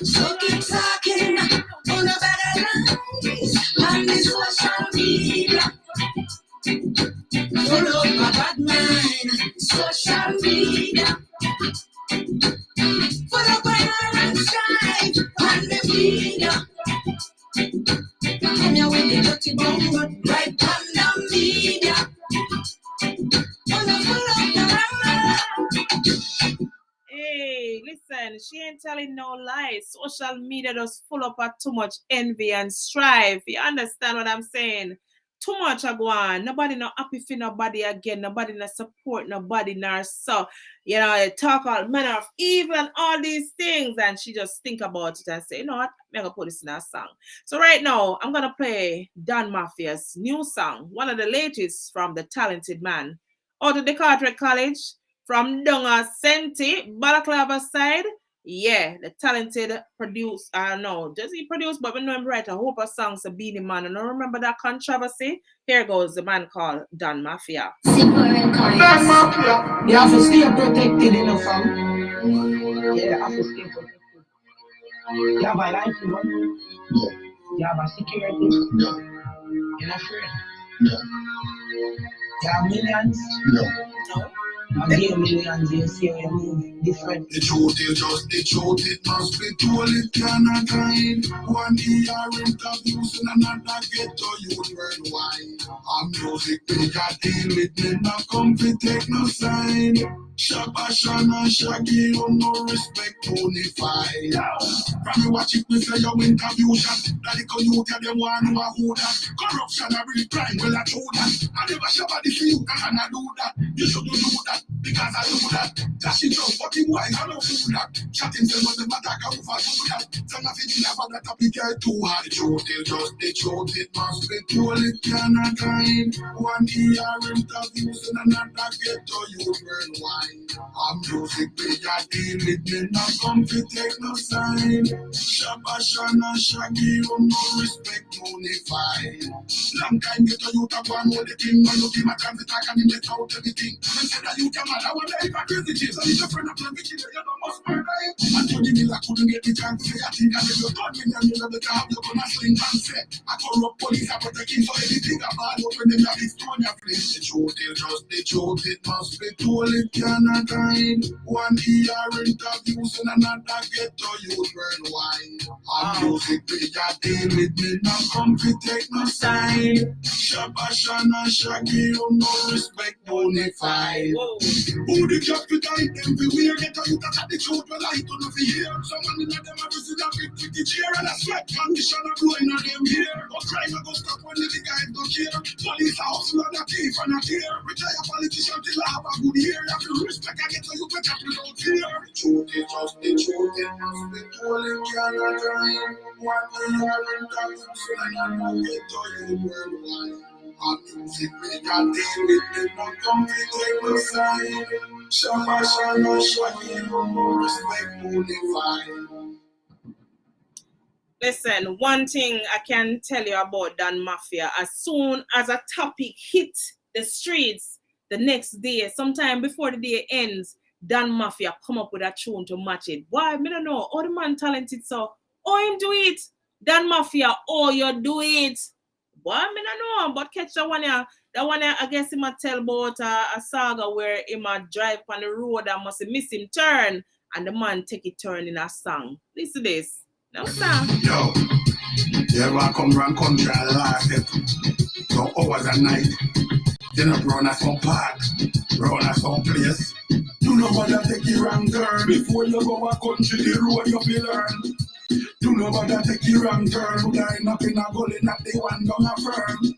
So keep talking on the better lines on the social media. Full of my bad mind, social media. Full of violent strife on the media. Come here with the dirty bomb, right on the media. Full of the Hey, listen, she ain't telling no lies. Social media does full up of too much envy and strife. You understand what I'm saying? Too much a go on. Nobody not happy for nobody again. Nobody not support nobody nor so. You know, they talk all manner of evil and all these things. And she just think about it and say, you know what? I'm going to put this in a song. So right now, I'm going to play Don Mafia's new song. One of the latest from the talented man. Out of the Carteret College. From Dunga Senti, Balaclava side, yeah, the talented produce, I don't know, does he produce, but we know him write a whole of songs of Beanie Man, and I remember that controversy. Here goes the man called Don Mafia. Don Mafia, you have to stay protected in the fam. Yeah, you have to stay protected. You have a life, you know? You have a security. You're not afraid. You have millions. And the millions you see how you move different. The truth is just the truth, it must be told, it cannot hide. One ER interviews in another ghetto youth worldwide. And music we got deal with me, not come to take no sign. Shabba Shana Shaggy, you no respect unified. From you watch it, we say you interview shot. That the youth are them one who that. Corruption a real crime, well I do that. I never shabba the you and I do that. You shouldn't do that, because I do that. Dash it up, but him wise, I don't do that. Chatting them on the matter, go over do that. Some of it never that topic are too hard. The truth is just the truth, it must be told, it cannot hide. One ER interviews in another ghetto youth worldwide. I'm music we got deal with me, not come to take no sign. Shabba Shana Shaggy, you no respect unified. Long time get a youth up one more the thing, when you give a chance to talk and him let out everything. When say that you come out, I want to live a crazy chase. So if a friend of mine wicked, you don't must murder him. And Tony Miller couldn't get the chance to say, I think that if you thought me, you know better have your gonna sling and say, I corrupt police, I protect him, so anything about open them, that is on your place. The truth is just the truth, it must be told, it cannot hide. One ER interviews in another ghetto youth worldwide. And music we got deal with me, not come to take no sign. Shabba Shana Shaggy, you no respect unified. Who the capital everywhere, get a youth at the truth, well I don't know if you hear. Someone in them have seen a big pretty chair and a sweat condition of blowing on them here. But crime go stop when the guys don't care. Police are hustle and a thief and a tear. Retire politician till I have a good year. If you respect, I get a youth better without fear. The truth is just the truth, it must be told, it cannot hide. One year in the youth and another ghetto youth worldwide. And music we got deal with me, not come to take no side. Shabba Shana Shaggy, you no respect unified. Listen, one thing I can tell you about Don Mafia, as soon as a topic hit the streets, the next day, sometime before the day ends, Don Mafia come up with a tune to match it. Boy, I don't know, oh the man talented so, oh him do it. Don Mafia, oh you do it. Boy, I don't know, but catch that one here. That one here, I guess he might tell about a saga where he might drive on the road and must miss him turn, and the man take a turn in a song. Listen to this. No song. Yo, here I come round country and last it. So hours at night. Then I run at some park, run at some place. You know what I take you wrong turn. Before you go a country, the road you be learn. You know what I take you wrong turn. Line up in a gully, not the one down a firm.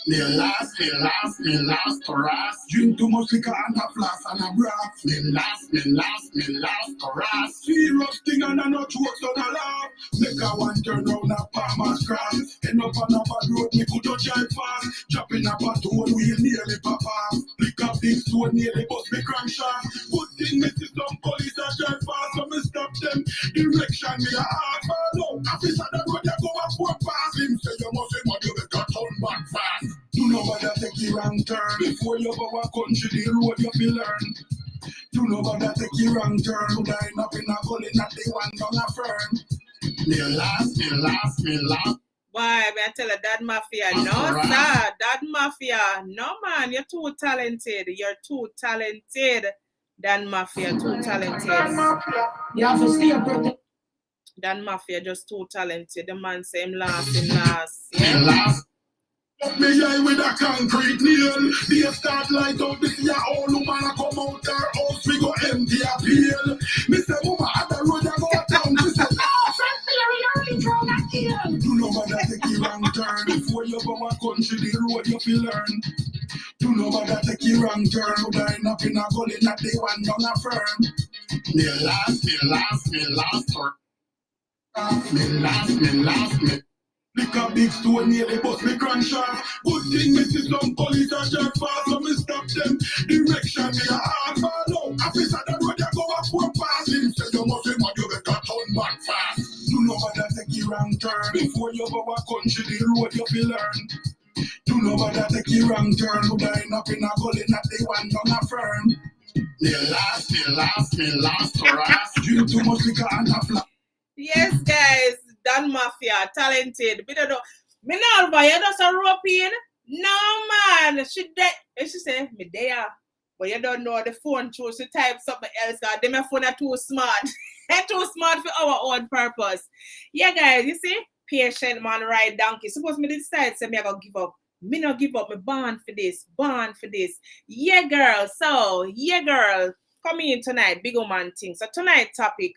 Me last harass. Drink too much liquor and a flask and a brass. Me last harass. Serious thing and a no jokes on a laugh. Make a one turn round a farmer's grass. End up on a bad road, me could not drive fast. Dropping up a toll wheel nearly pop off. Pick up big stone nearly bust me crankshaft. Good thing me see some police that drive fast, so me stop them. Direction me a hard follow. Officer the road you go a foot past him. Say you must say man you better turn back fast. Do not bother take your wrong turn. Before you go a country the road you feel learn. Do not bother take your wrong turn. Who line up in a gully not the one down a fern. Me last. Why, I tell her, Dad Mafia, no, sir, Dad Mafia, no, man, you're too talented. You're too talented. Dan Mafia, too talented. You have to stay protected. Dan Mafia, just too talented. The man say him last. Yeah? Last. Me eye with a concrete nail. They start light out this year. All woman a come out her house. We go empty a peel. Me say, woman, at the road I go a town. She say, do no matter take your wrong turn. Before you go a country, the road you feel learn. Do no matter take your wrong turn. Who line up in a gully, not the one down a fern. Me last. Lick a big stone near the bus, me crank sharp. Good thing me see some police a drive fast, so me stop them. Direction me a hard follow. Officer the road you go a foot past him. Say you must say man you better turn back fast. Do no matter take your wrong turn. Before you go a country the road you feel learn. Do no matter take your wrong turn. Who line up in a gully not the one down a fern. Me last, harass. Drink too much liquor and a flap. Yes, guys, Dan Mafia, talented. Me don't know. Me know, but you just a rope in. No, man. She say, me there. But you don't know the phone chose to type something else. Them phone are too smart. They're too smart for our own purpose. Yeah, guys, you see? Patient man ride donkey. Suppose me decide, say me I go give up. Me no give up. Me born for this. Yeah, girl. So, yeah, girl. Come in tonight. Big old man thing. So, tonight topic.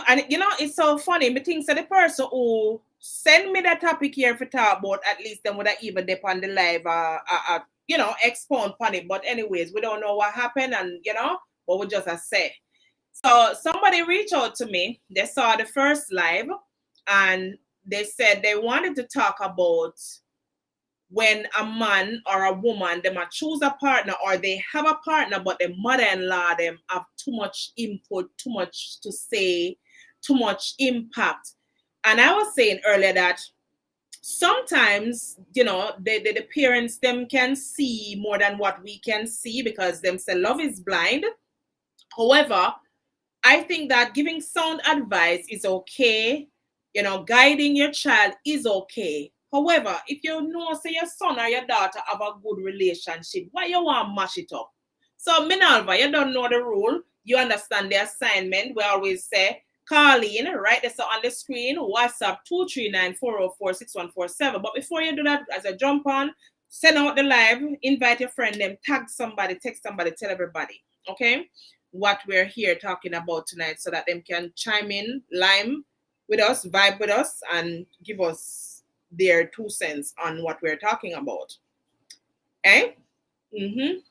And you know, it's so funny. Me think that the person who send me the topic here for talk about, at least them would have even dip on the live, you know, expound upon it. But anyways, we don't know what happened, and you know, but we just say. So somebody reached out to me. They saw the first live, and they said they wanted to talk about when a man or a woman, they might choose a partner, or they have a partner, but the mother-in-law them have too much input, too much to say, too much impact. And I was saying earlier that sometimes, you know, the parents them can see more than what we can see, because them say love is blind. However, I think that giving sound advice is okay. You know, guiding your child is okay. However, if you know, say your son or your daughter have a good relationship, why you want to mash it up? So, Minalva, you don't know the rule. You understand the assignment. We always say, call in, write this on the screen, WhatsApp 239-404-6147. But before you do that, as a jump on, send out the live, invite your friend, them, tag somebody, text somebody, tell everybody, okay, what we're here talking about tonight, so that them can chime in, lime with us, vibe with us, and give us their 2 cents on what we're talking about. Okay? Do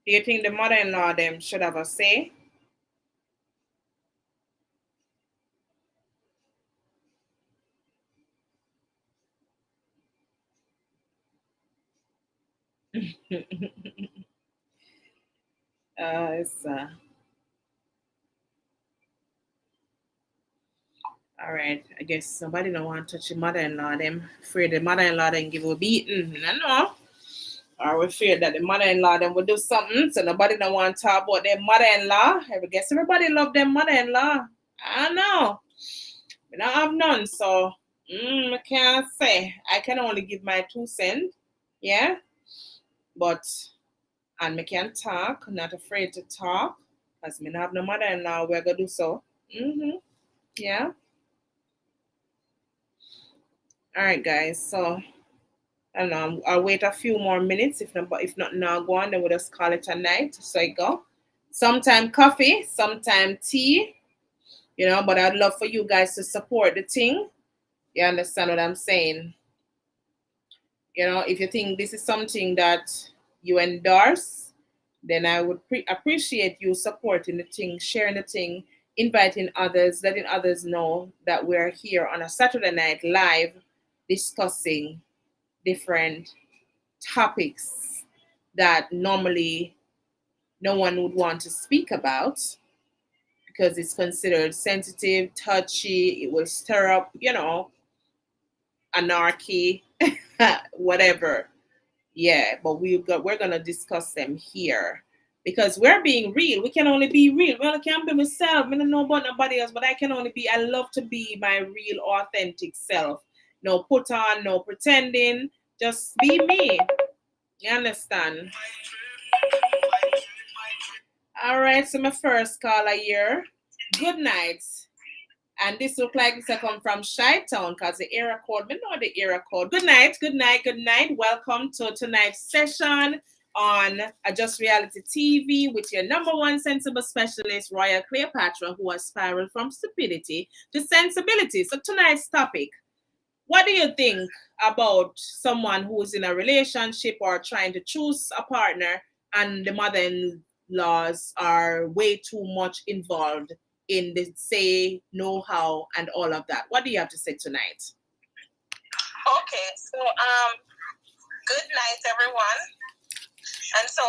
you think the mother-in-law them should have a say? All right. I guess somebody don't want to touch the mother-in-law them. Afraid the mother-in-law then give a beating. I know. Or we fear that the mother-in-law then will do something, so nobody don't want to talk about their mother-in-law. I guess everybody love their mother-in-law. I don't know. We don't have none, so I can't say. I can only give my 2 cents. Yeah. And me can talk, not afraid to talk, because me not have no mother-in-law, we're going to do so. Yeah. All right, guys. So, I don't know. I'll wait a few more minutes. If not now, go on. Then we'll just call it a night. So I go. Sometime coffee, sometime tea. You know, but I'd love for you guys to support the thing. You understand what I'm saying? You know, if you think this is something that you endorse, then I would appreciate you supporting the thing, sharing the thing, inviting others, letting others know that we're here on a Saturday night live discussing different topics that normally no one would want to speak about because it's considered sensitive, touchy. It will stir up, anarchy, whatever. Yeah, but we're gonna discuss them here because we're being real. We can only be real. Well, I can't be myself. I don't know about nobody else, but I can only be. I love to be my real, authentic self. No put on, no pretending. Just be me. You understand? All right. So my first caller here. Good night. And this look like it's a come from Chi-Town because the area code, we know the area code. Good night, good night, good night. Welcome to tonight's session on Just Reality TV with your number one sensible specialist, Royal Cleopatra, who has spiraled from stupidity to sensibility. So tonight's topic, what do you think about someone who is in a relationship or trying to choose a partner and the mother-in-laws are way too much involved in the say, know-how, and all of that? What do you have to say tonight? Okay, so good night, everyone. And so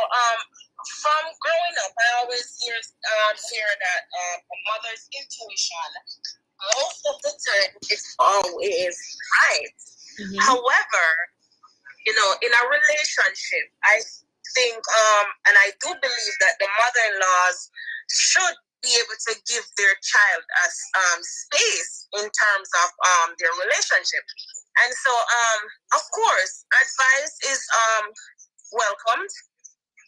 from growing up, I always hear that a mother's intuition most of the time is always right. Mm-hmm. However, in a relationship, I think and I do believe that the mother-in-laws should be able to give their child a space in terms of their relationship. And so, of course, advice is welcomed,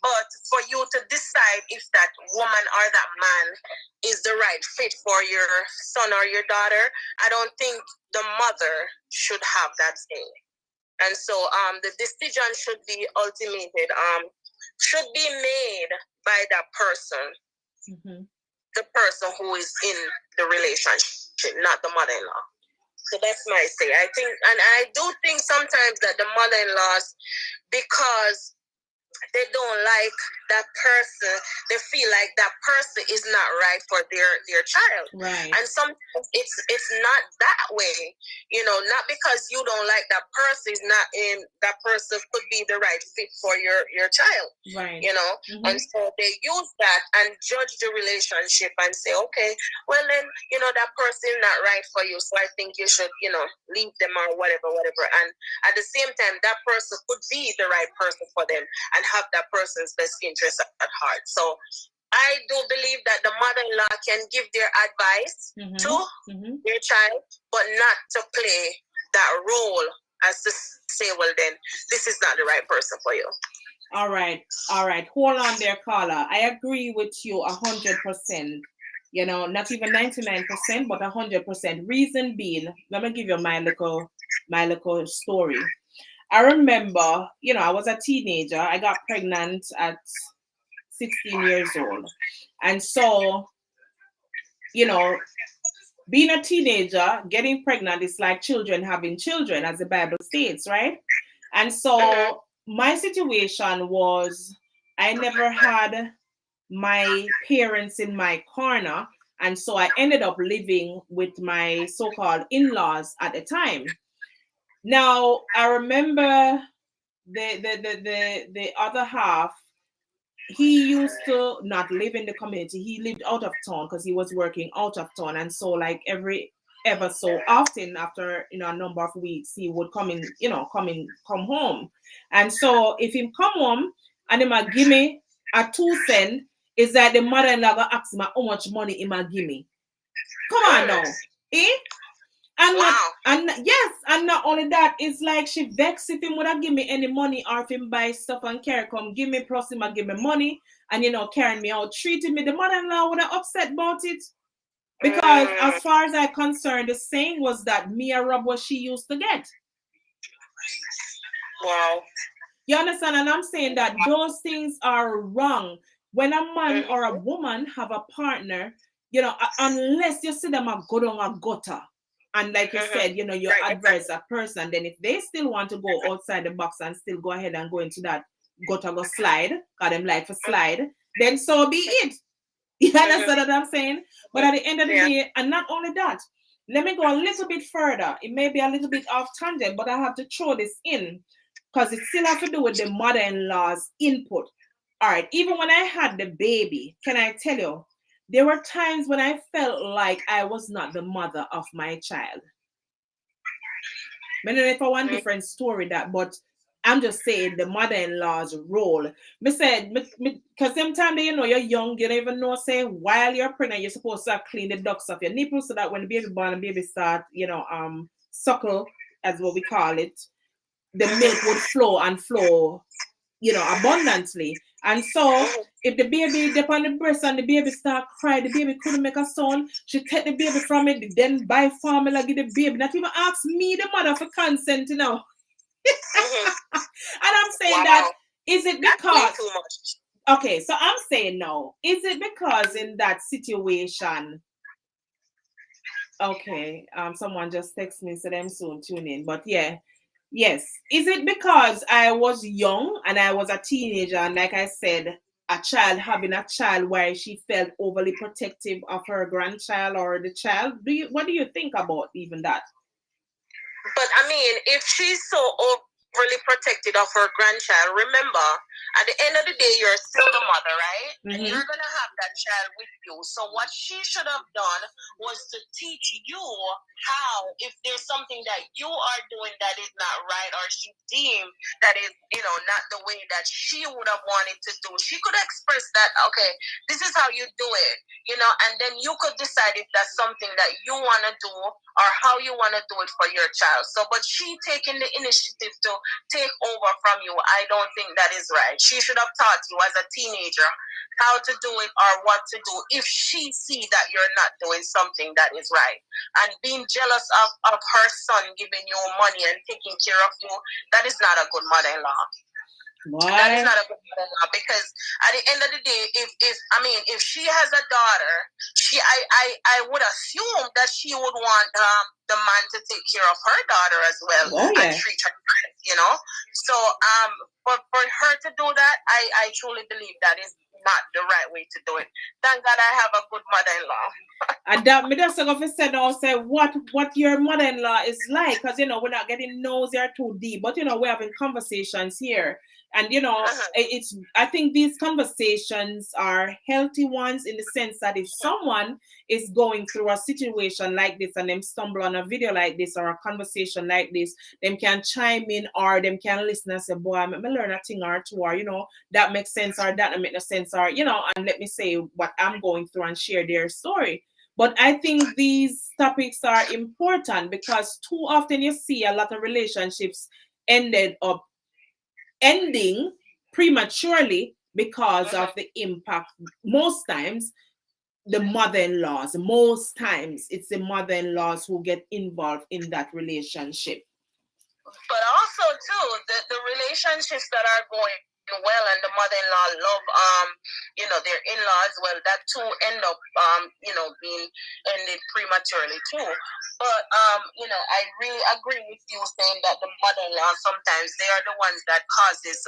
but for you to decide if that woman or that man is the right fit for your son or your daughter, I don't think the mother should have that say. And so the decision should be should be made by that person. Mm-hmm. The person who is in the relationship, not the mother-in-law. So that's my say. I think, and I do think sometimes that the mother-in-laws, because they don't like that person, they feel like that person is not right for their child. Right. And sometimes it's not that way, not because you don't like that person, is not in that person could be the right fit for your child. Right. Mm-hmm. And so they use that and judge the relationship and say, okay, well then, that person is not right for you, so I think you should, leave them or whatever. And at the same time, that person could be the right person for them and have that person's best interest at heart. So I do believe that the mother-in-law can give their advice to their child, but not to play that role as to say, well then, this is not the right person for you. All right. Hold on there, caller. I agree with you 100%. Not even 99%, but 100%. Reason being, let me give you my little story. I remember, I was a teenager. I got pregnant at 16 years old. And so, being a teenager, getting pregnant is like children having children, as the Bible states, right? And so my situation was I never had my parents in my corner. And so I ended up living with my so-called in-laws at the time. Now, I remember the other half, he used to not live in the community. He lived out of town because he was working out of town. And so like ever so often after, a number of weeks, he would come home. And so if he come home and he might give me a 2 cent, is that the mother-in-law gonna ask him how much money he might give me. Come on now. Eh? And and not only that, it's like she vexed if him would have give me any money or if him buy stuff and carry come give me, plus him and give me money and carrying me out, treating me. The mother-in-law would have upset about it. Because as far as I'm concerned, the saying was that Mia rob what she used to get. Wow. You understand? And I'm saying that those things are wrong. When a man or a woman have a partner, unless you see them go down a gutter, and like you said, you advise that person, then if they still want to go outside the box and still go ahead and go into that gutter, go slide, got them like for slide, then so be it. You understand what I'm saying? But at the end of the day, and not only that, let me go a little bit further. It may be a little bit off tangent, but I have to throw this in because it still has to do with the mother-in-law's input all right, even when I had the baby, can I tell you, there were times when I felt like I was not the mother of my child. I don't know if I want different story that, but I'm just saying the mother-in-law's role. Me said, because sometimes you know you're young, you don't even know. Say while you're pregnant, you're supposed to clean the ducts of your nipples so that when the baby born, the baby start, suckle, as what we call it, the milk would flow and flow, abundantly. And so if the baby dip on the breast and the baby start cry, the baby couldn't make a sound, she take the baby from it, then buy formula, give the baby. Not even ask me, the mother, for consent, And I'm saying that, is it because, too much. Okay, so I'm saying no. Is it because in that situation, okay, someone just texted me, said I'm soon tune in, but yeah. Yes. Is it because I was young and I was a teenager, and like I said, a child having a child where she felt overly protective of her grandchild or the child? What do you think about even that? But I mean, if she's so overly protected of her grandchild, remember, at the end of the day, you're still the mother, right? And you're gonna have that child with you. So what she should have done was to teach you how, if there's something that you are doing that is not right, or she deemed that is, not the way that she would have wanted to do, she could express that, okay, this is how you do it, and then you could decide if that's something that you want to do or how you want to do it for your child. So, but she taking the initiative to take over from you, I don't think that is right. She should have taught you as a teenager how to do it or what to do if she see that you're not doing something that is right. And being jealous of her son giving you money and taking care of you, that is not a good mother-in-law. Why? That is not a good mother-in-law, because at the end of the day, if she has a daughter, I would assume that she would want the man to take care of her daughter as well. Oh, yeah. And treat her, So for her to do that, I truly believe that is not the right way to do it. Thank God I have a good mother-in-law. And that me just go say now, say what your mother-in-law is like, because we're not getting nosy or too deep, but we're having conversations here. And it's, I think these conversations are healthy ones, in the sense that if someone is going through a situation like this and them stumble on a video like this or a conversation like this, them can chime in, or them can listen and say, boy, I'm gonna learn a thing or two, or that makes sense, or that don't make no sense, or and let me say what I'm going through and share their story. But I think these topics are important, because too often you see a lot of relationships ending prematurely because of the impact. Most times it's the mother-in-laws who get involved in that relationship. But also too, the relationships that are going well and the mother-in-law love their in-laws, well, that too end up being ended prematurely too. But I really agree with you saying that the mother-in-law, sometimes they are the ones that causes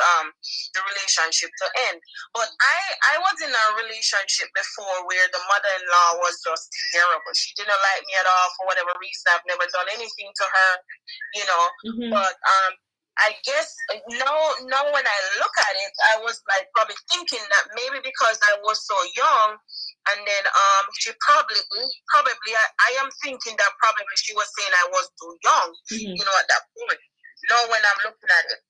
the relationship to end. But I was in a relationship before where the mother-in-law was just terrible. She didn't like me at all for whatever reason. I've never done anything to her, but I guess now when I look at it, I was like probably thinking that maybe because I was so young, and then she probably I am thinking that probably she was saying I was too young, at that point. Now when I'm looking at it,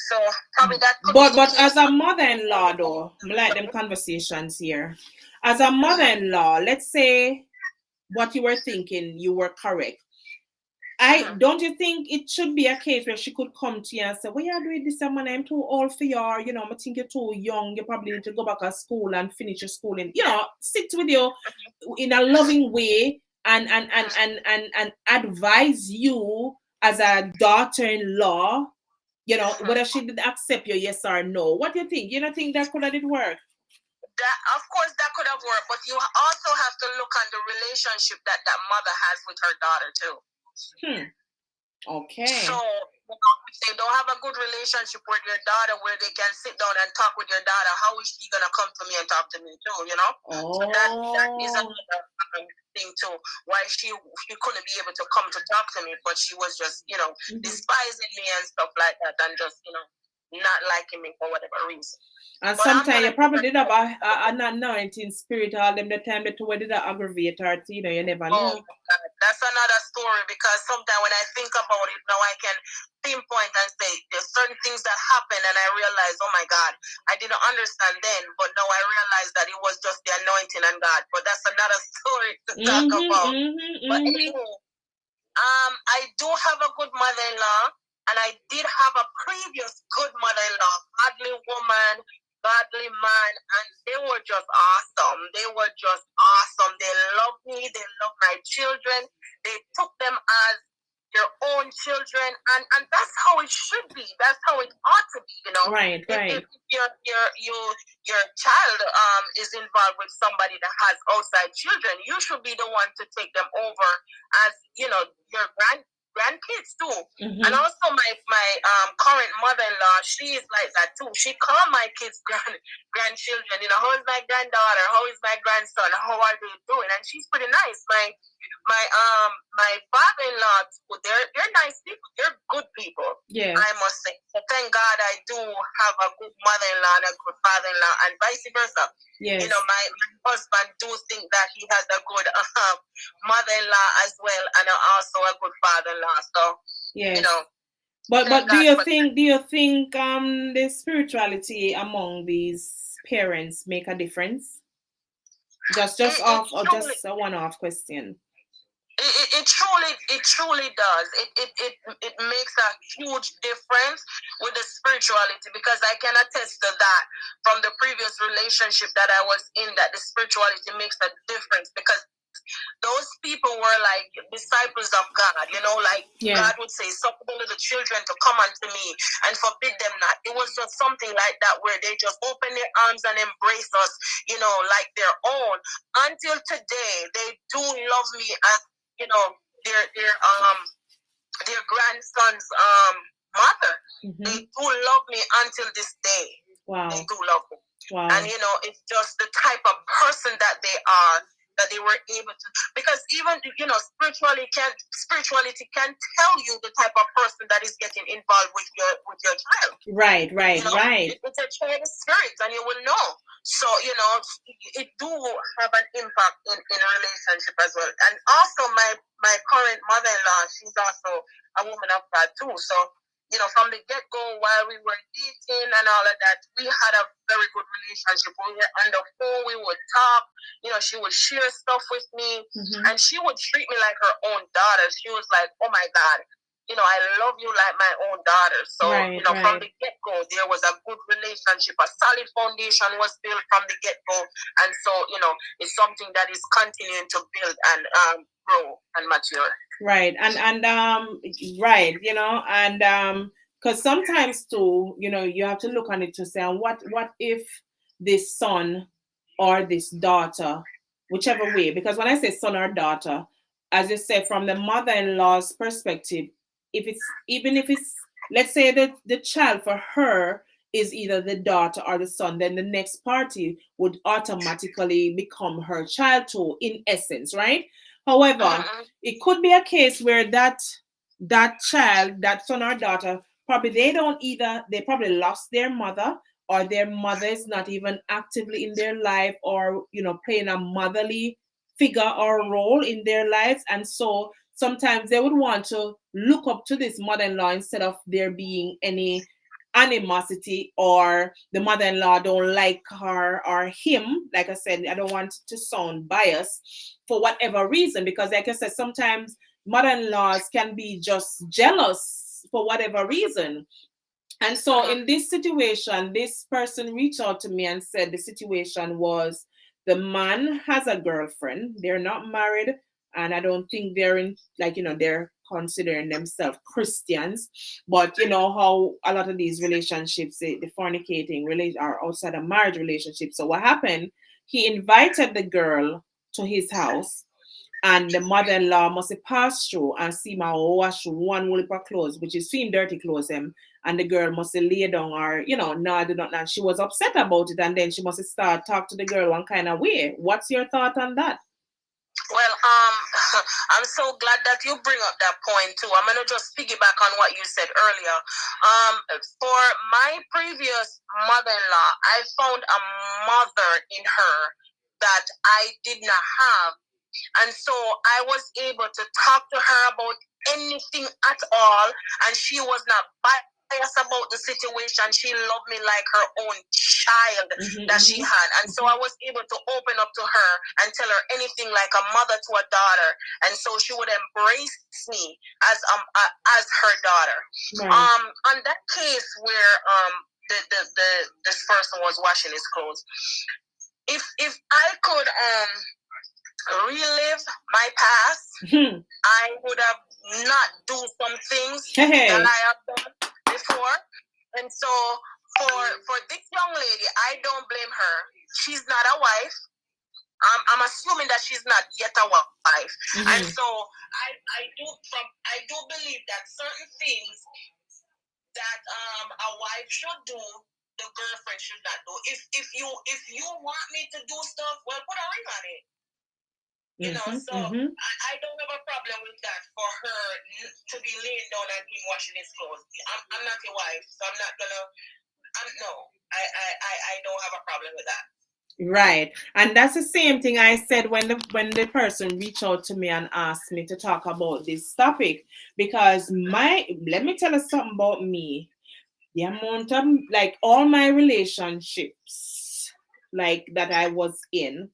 so probably that could but as a mother-in-law though, I like them conversations here. As a mother-in-law, let's say what you were thinking, you were correct. Don't you think it should be a case where she could come to you and say, well, you're doing this, man, I'm too old for you, or, I think you're too young, you probably need to go back to school and finish your schooling, sit with you in a loving way and advise you as a daughter-in-law, whether she did accept you, yes or no. What do you think? You don't think that could have did work? That, of course, that could have worked, but you also have to look on the relationship that mother has with her daughter too. Okay. So if they don't have a good relationship with your daughter where they can sit down and talk with your daughter, how is she gonna come to me and talk to me too? So that is another thing too. Why she couldn't be able to come to talk to me, but she was just despising me and stuff like that, and just not liking me for whatever reason. And But I'm sometimes you gonna probably did have an anointing spirit all them the time that you did aggravate her, you know, you never Oh, know. God. That's another story because sometimes when I think about it now, I can pinpoint and say there's certain things that happen, and I realize, oh my God, I didn't understand then, but now I realize that it was just the anointing and God. But that's another story to talk about. But anyway, I do have a good mother-in-law, and I did have a previous good mother-in-law, godly woman, godly man, and they were just awesome. They were just awesome. They loved me. They loved my children. They took them as their own children, and that's how it should be. That's how it ought to be, you know. Right. If your child is involved with somebody that has outside children, you should be the one to take them over as, you know, your grandkids too. And also my current mother-in-law, she is like that too. She call my kids grandchildren, you know, how is my granddaughter, how is my grandson, how are they doing? And she's pretty nice. My father-in-law too, they're nice people, they're good people. Yeah, I must say. So thank God I do have a good mother-in-law and a good father-in-law, and vice versa. yes. You know, my husband do think that he has a good mother-in-law as well, and also a good father-in-law. So, yes. you know. But do you think the spirituality among these parents make a difference? Just a one-off question. It truly does. It makes a huge difference with the spirituality, because I can attest to that from the previous relationship that I was in, that the spirituality makes a difference, because those people were like disciples of God, you know, like God would say, suffer the little children to come unto me and forbid them not. It was just something like that, where they just open their arms and embrace us, you know, like their own. Until today, they do love me as, you know, their grandson's mother. They do love me until this day. Wow. They do love me. Wow. And you know, it's just the type of person that they are, that they were able to, because even, you know, spirituality can tell you the type of person that is getting involved with your child. Right. You know, it's a child spirit, and you will know. So, you know, it do have an impact in a relationship as well. And also my current mother-in-law, she's also a woman of God too. So, you know, from the get-go, while we were dating and all of that, we had a very good relationship. We were on the phone, we would talk, you know, she would share stuff with me, and she would treat me like her own daughter. She was like, oh my God, you know, I love you like my own daughter. So, you know, from the get-go, there was a good relationship. A solid foundation was built from the get-go. And so, you know, it's something that is continuing to build and grow and mature. Right. And right, you know, and because sometimes too, you know, you have to look on it to say, what if this son or this daughter, whichever way, because when I say son or daughter, as you say, from the mother-in-law's perspective, if it's let's say that the child for her is either the daughter or the son, then the next party would automatically become her child too, in essence, right? However, it could be a case where that child, that son or daughter, probably they probably lost their mother, or their mother is not even actively in their life, or, you know, playing a motherly figure or role in their lives. And so sometimes they would want to look up to this mother-in-law instead of there being any animosity, or the mother-in-law don't like her or him. Like I said, I don't want to sound biased for whatever reason, because like I said, sometimes mother-in-laws can be just jealous for whatever reason. And so in this situation, this person reached out to me and said the situation was, the man has a girlfriend, they're not married, and I don't think they're in, like, you know, they're considering themselves Christians. But you know how a lot of these relationships, the fornicating are outside of marriage relationships. So what happened, he invited the girl to his house, and the mother-in-law must have passed through and see my wash one wool of clothes, which is seem dirty clothes him, and the girl must have lay down, or, you know, no, I do not know. She was upset about it, and then she must have started talk to the girl one kind of way. What's your thought on that? Well, I'm so glad that you bring up that point too. I'm gonna just piggyback on what you said earlier. For my previous mother-in-law, I found a mother in her that I did not have. And so I was able to talk to her about anything at all, and she was not biased about the situation. She loved me like her own child that she had. And so I was able to open up to her and tell her anything like a mother to a daughter. And so she would embrace me as her daughter. Right. On that case where this person was washing his clothes, if I could relive my past, I would have not do some things that I have done before. And so for this young lady, I don't blame her. She's not a wife. I'm assuming that she's not yet a wife. And so I do believe that certain things that a wife should do, the girlfriend should not do. If you want me to do stuff, well, put a ring on it. You know, so I don't have a problem with that for her to be laying down and him washing his clothes. I'm not your wife, so I'm not gonna. I don't have a problem with that. Right. And that's the same thing I said when the person reached out to me and asked me to talk about this topic, because let me tell you something about me. The amount of, like, all my relationships like that I was in,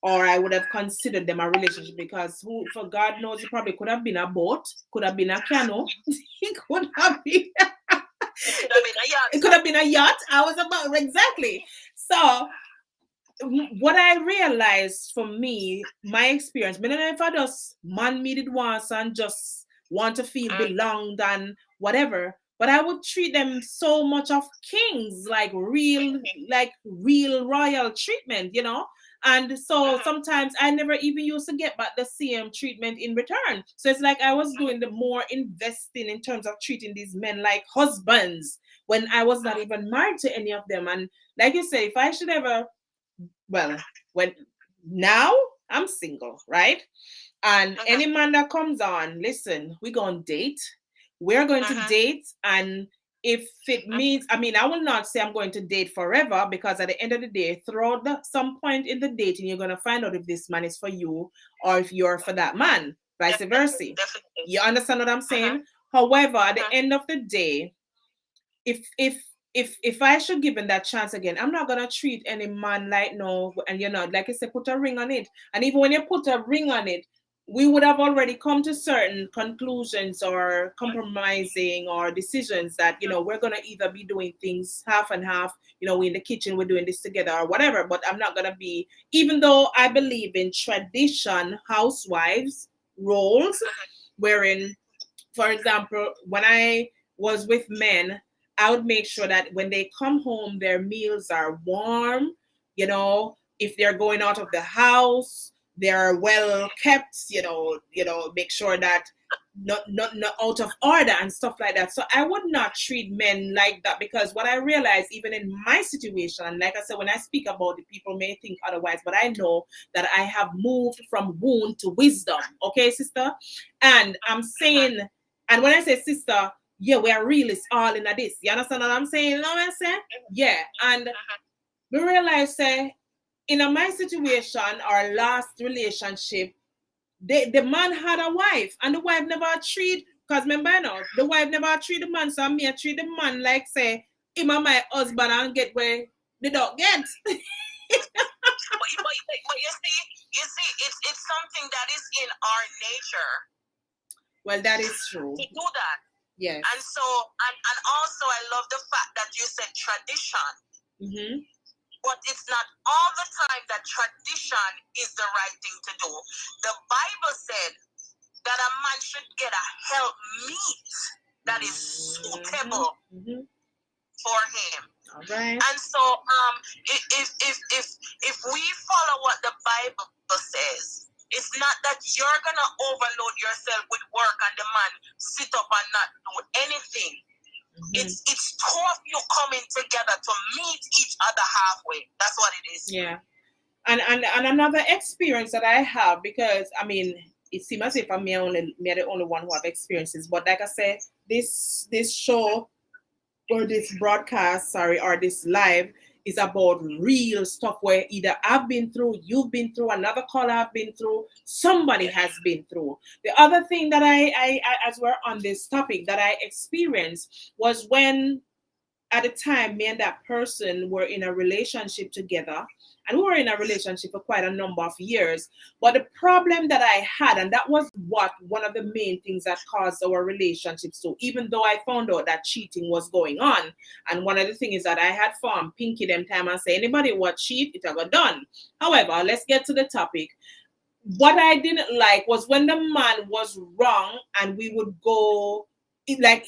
or I would have considered them a relationship, because who, for God knows, it probably could have been a boat, could have been a canoe, it could have been it could have been a yacht. I was about, exactly. So what I realized, for me, my experience, but if I just man me did once and just want to feel belonged and whatever, but I would treat them so much of kings, like real royal treatment, you know. And so sometimes I never even used to get back the same treatment in return. So it's like I was doing the more investing in terms of treating these men like husbands when I was not even married to any of them. And like you say, if I should ever, well, when now I'm single, right? And any man that comes on, listen, we're going to date. We're going to date. And if it means, I mean, I will not say I'm going to date forever, because at the end of the day, throughout some point in the dating, you're going to find out if this man is for you or if you're for that man, vice versa. You understand what I'm saying? However, at the end of the day, if I should give him that chance again, I'm not gonna treat any man like no, and you know, like I said, put a ring on it. And even when you put a ring on it, we would have already come to certain conclusions or compromising or decisions that, you know, we're gonna either be doing things half and half, you know, we in the kitchen, we're doing this together or whatever. But I'm not gonna be, even though I believe in tradition, housewives roles, wherein, for example, when I was with men, I would make sure that when they come home, their meals are warm. You know, if they're going out of the house, they're well kept. You know, make sure that not out of order and stuff like that. So I would not treat men like that, because what I realize, even in my situation, like I said, when I speak about it, people may think otherwise, but I know that I have moved from wound to wisdom. Okay, sister? And I'm saying, and when I say sister, yeah, we are realists all in this. You understand what I'm saying? You know what I'm saying? Yeah. And we realize, in my situation, our last relationship, the man had a wife, and the wife never treat, because remember, you know, the wife never treat the man, so me I treat the man like, say, him and my husband and get where they don't get. But you see, it's something that is in our nature. Well, that is true. To do that. Yes. And so, and also, I love the fact that you said tradition. But it's not all the time that tradition is the right thing to do. The Bible said that a man should get a helpmeet that is suitable for him. All right. And so, if we follow what the Bible says, it's not that you're gonna overload yourself with work and the man sit up and not do anything. It's two of you coming together to meet each other halfway. That's what it is. Yeah. And another experience that I have, because I mean, it seems as if I'm the only one who have experiences. But like I said, this show or this broadcast, or this live is about real stuff where either I've been through, you've been through, another caller have been through, somebody has been through. The other thing that I as we're on this topic that I experienced was when at the time me and that person were in a relationship together, and we were in a relationship for quite a number of years. But the problem that I had, and that was one of the main things that caused our relationship. So even though I found out that cheating was going on, and one of the things is that I had formed pinky them time and say anybody what cheat, it got done. However, let's get to the topic. What I didn't like was when the man was wrong and we would go, like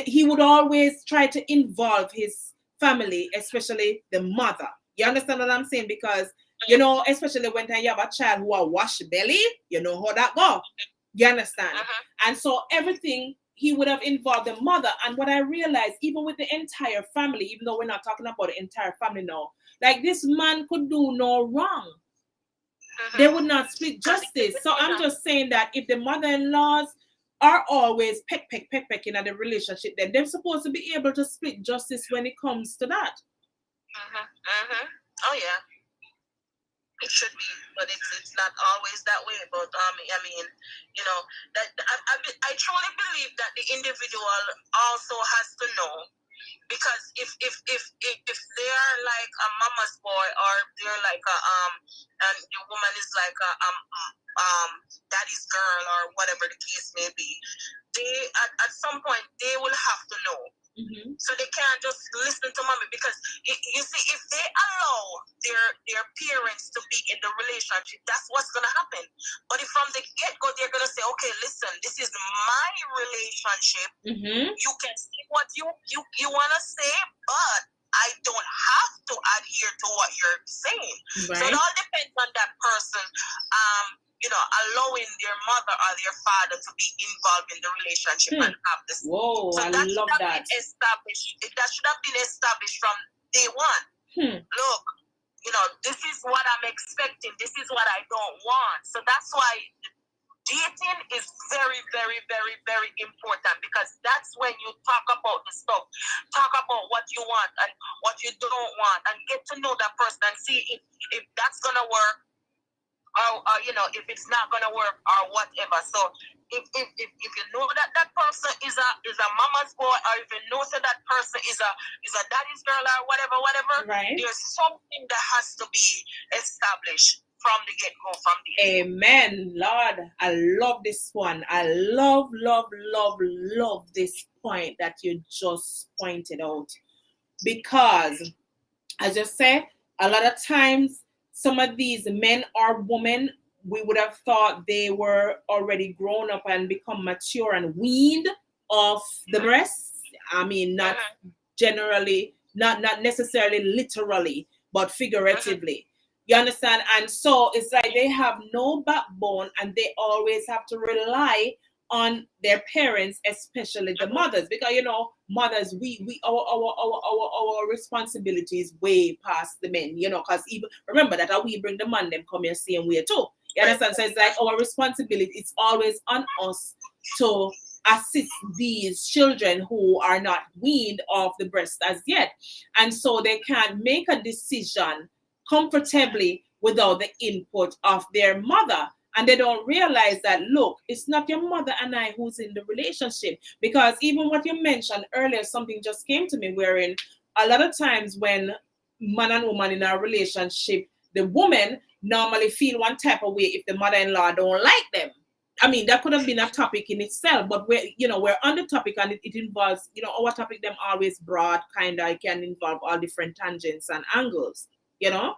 he would always try to involve his family, especially the mother. You understand what I'm saying? Because, you know, especially when you have a child who are wash belly, you know how that go. You understand? And so everything, he would have involved the mother. And what I realized, even with the entire family, even though we're not talking about the entire family now, like this man could do no wrong. They would not split justice. So I'm just saying that if the mother-in-laws are always pecking in the relationship, then they're supposed to be able to split justice when it comes to that. Oh yeah, it should be, but it's not always that way. But I mean, you know, that I truly believe that the individual also has to know, because if they are like a mama's boy, or they're like a and the woman is like a daddy's girl, or whatever the case may be, they at some point they will have to know. So they can't just listen to mommy, because you see, if they allow their parents to be in the relationship, that's what's gonna happen. But if from the get-go they're gonna say, okay, listen, this is my relationship. You can say what you wanna say, but I don't have to adhere to what you're saying. Right. So it all depends on that person, you know, allowing their mother or their father to be involved in the relationship and have this. Whoa, so I that love should have that. been established. That should have been established from day one. Look, you know, this is what I'm expecting. This is what I don't want. So that's why dating is very, very, very, very important, because that's when you talk about the stuff, talk about what you want and what you don't want, and get to know that person and see if that's gonna work, or you know, if it's not gonna work or whatever. So if you know that person is a mama's boy, or if you know that person is a daddy's girl, or whatever, right, there's something that has to be established from the get-go, from the Amen, Lord. I love this one. I love this point that you just pointed out, because as you say, a lot of times some of these men or women, we would have thought they were already grown up and become mature and weaned off the breasts. I mean, not generally, not necessarily literally, but figuratively. You understand? And so it's like they have no backbone, and they always have to rely on their parents, especially the mothers, because you know, mothers, we our responsibility is way past the men, you know, because even remember that we bring the man them come here same way too. You understand? So it's like our responsibility, it's always on us to assist these children who are not weaned off the breast as yet, and so they can't make a decision comfortably without the input of their mother. And they don't realize that, look, it's not your mother and I who's in the relationship. Because even what you mentioned earlier, something just came to me, wherein a lot of times when man and woman in a relationship, the woman normally feel one type of way if the mother-in-law don't like them. I mean, that could have been a topic in itself, but we're on the topic, and it involves, our topic, them always broad, kind of, it can involve all different tangents and angles, Yeah.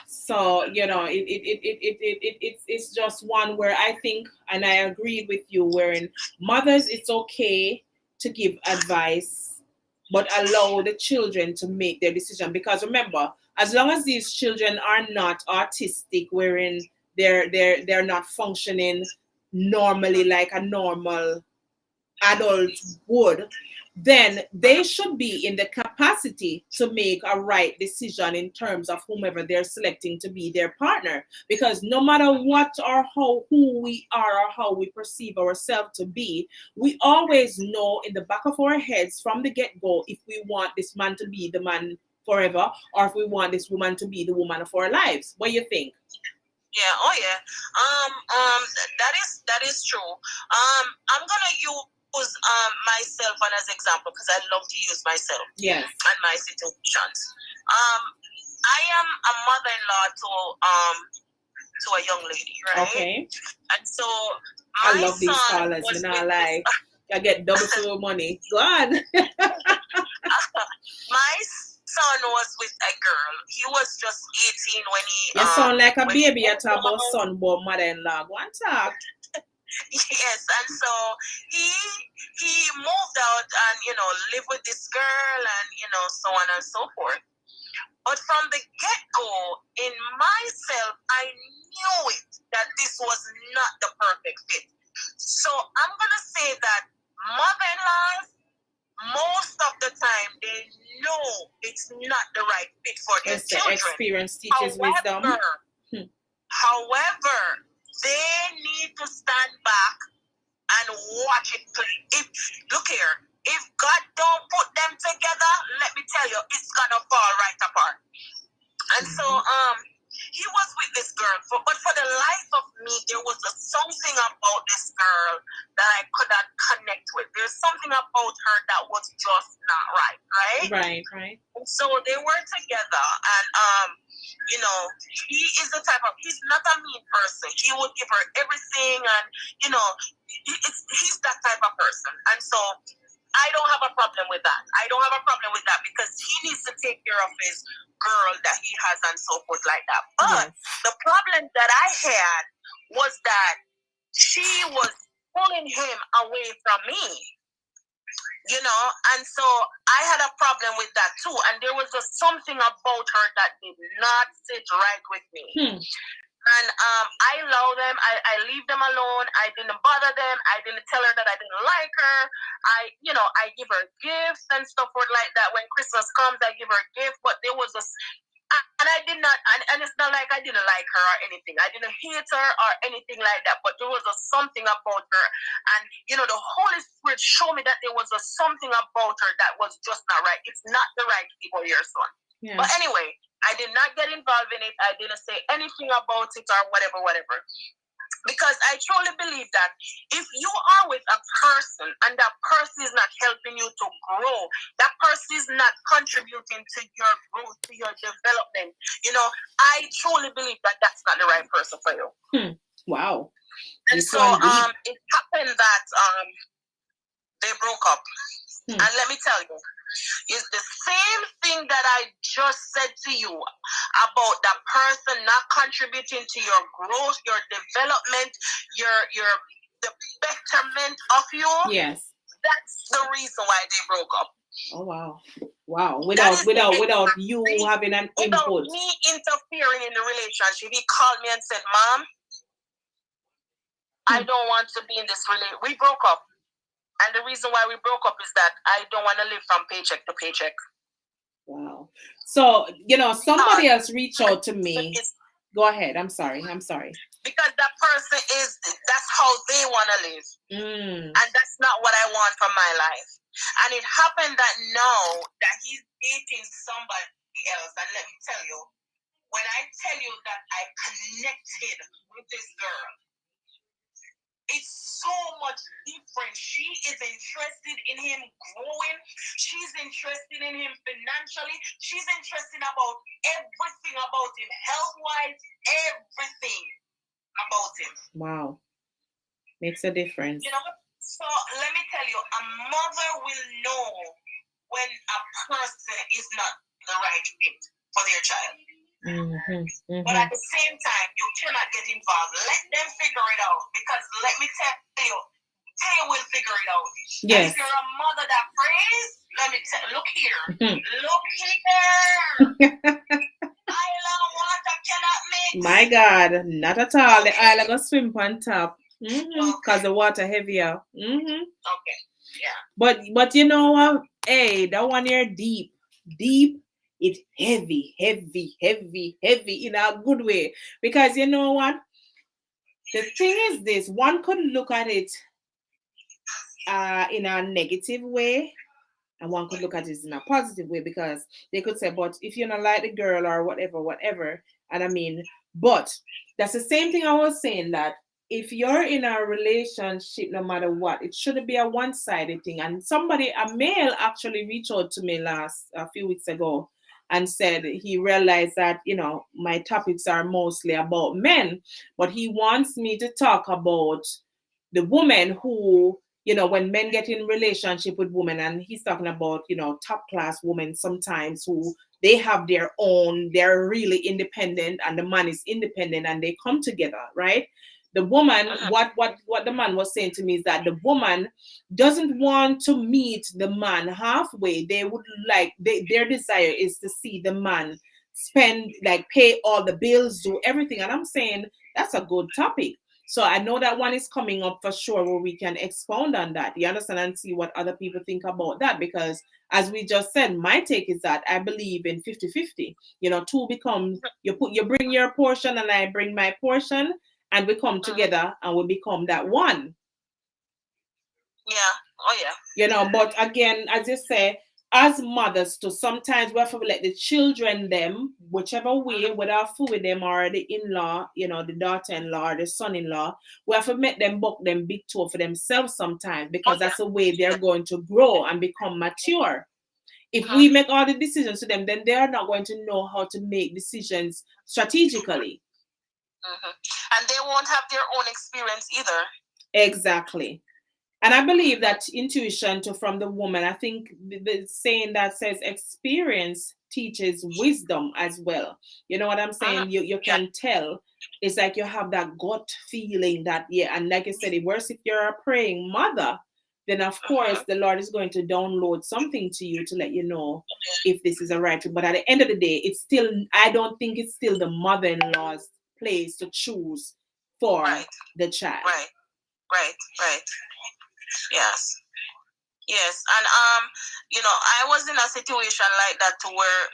So, it's just one where I think, and I agree with you, wherein mothers, it's okay to give advice, but allow the children to make their decision. Because remember, as long as these children are not autistic, wherein they're not functioning normally like a normal adult would, then they should be in the capacity to make a right decision in terms of whomever they're selecting to be their partner. Because no matter what or how who we are or how we perceive ourselves to be, we always know in the back of our heads from the get-go if we want this man to be the man forever or if we want this woman to be the woman of our lives. What do you think? Yeah, oh yeah. That is true. I'm gonna use myself as example because I love to use myself. Yes. And my situations. I am a mother-in-law to a young lady, right? Okay. And so I love these callers, me not lie. I get double for your money. Go on. My son was with a girl. He was just 18 when he. You sound like a baby. You talk about son, but mother-in-law. Go on, talk. Yes, and so he moved out and lived with this girl and so on and so forth. But from the get-go, in myself, I knew it that this was not the perfect fit. So I'm gonna say that mother-in-laws, most of the time, they know it's not the right fit for their children. Experience teaches wisdom. However, they need to stand back and watch it. Look here, if God don't put them together, let me tell you, it's gonna fall right apart. And so, he was with this girl, but for the life of me, there was something about this girl that I could not connect with. There's something about her that was just not right, right? Right. And so they were together, and he is the type of, he's not a mean person. He would give her everything, and he's that type of person. And so I don't have a problem with that. Because he needs to take care of his girl that he has and so forth like that. But the problem that I had was that she was pulling him away from me, and so I had a problem with that too. And there was just something about her that did not sit right with me. And I allow them, I leave them alone. I didn't bother them. I didn't tell her that I didn't like her. I give her gifts and stuff like that. When Christmas comes, I give her a gift. But there was and I did not, and it's not like I didn't like her or anything. I didn't hate her or anything like that. But there was something about her. And, the Holy Spirit showed me that there was something about her that was just not right. It's not the right people, your son. Yeah. But anyway, I did not get involved in it. I didn't say anything about it or whatever. Because I truly believe that if you are with a person and that person is not helping you to grow, that person is not contributing to your growth, to your development, I truly believe that that's not the right person for you. Wow. And so it happened that they broke up. And let me tell you, it's the same thing that I just said to you about that person not contributing to your growth, your development, the betterment of you. Yes. That's the reason why they broke up. Oh wow. Without you having an input. Without me interfering in the relationship. He called me and said, Mom, I don't want to be in this relationship. We broke up. And the reason why we broke up is that I don't want to live from paycheck to paycheck. Wow. So, somebody else reached out to me. Go ahead. I'm sorry. Because that person that's how they want to live. And that's not what I want from my life. And it happened that now that he's dating somebody else. And let me tell you, when I tell you that I connected with this girl, it's so much different. She is interested in him growing. She's interested in him financially. She's interested about everything about him, health-wise, everything about him. Wow. Makes a difference. So let me tell you, a mother will know when a person is not the right fit for their child. But at the same time, you cannot get involved. Let them figure it out, because let me tell you, they will figure it out. Yes. If you're a mother that prays, let me tell you, look here. Look here. Island water cannot mix. My God, not at all. The island go swim on top. Because the water heavier. Okay. But you know what? Hey, that one here deep, deep. It's heavy, heavy, heavy, heavy in a good way. Because you know what? The thing is this: one could look at it in a negative way, and one could look at it in a positive way, because they could say, but if you're not like the girl or whatever, whatever. And I mean, but that's the same thing I was saying, that if you're in a relationship, no matter what, it shouldn't be a one-sided thing. And somebody, a male, actually reached out to me a few weeks ago and said he realized that, my topics are mostly about men, but he wants me to talk about the woman who, when men get in relationship with women, and he's talking about, top class women sometimes, who they have their own, they're really independent, and the man is independent, and they come together, right? The woman, what the man was saying to me is that the woman doesn't want to meet the man halfway. They would their desire is to see the man spend, like, pay all the bills, do everything. And I'm saying that's a good topic. So I know that one is coming up for sure, where we can expound on that. You understand, and see what other people think about that. Because as we just said, my take is that I believe in 50-50. Two become, you bring your portion and I bring my portion, and we come together and we become that one. Yeah. Oh yeah. But again, as you say, as mothers too, sometimes we have to let the children them, whichever way, whether fool with them or the in-law, the daughter-in-law or the son-in-law, we have to make them book them big toe for themselves sometimes, because that's the way they're going to grow and become mature. If we make all the decisions to them, then they're not going to know how to make decisions strategically. And they won't have their own experience either. Exactly. And I believe that intuition from the woman, I think the saying that says experience teaches wisdom as well. You know what I'm saying? You can tell. It's like you have that gut feeling that, yeah. And like I said, it works if you're a praying mother, then of course the Lord is going to download something to you to let you know if this is a right thing. But at the end of the day, I don't think it's still the mother-in-law's place to choose for the child. Right. Yes. And I was in a situation like that, to where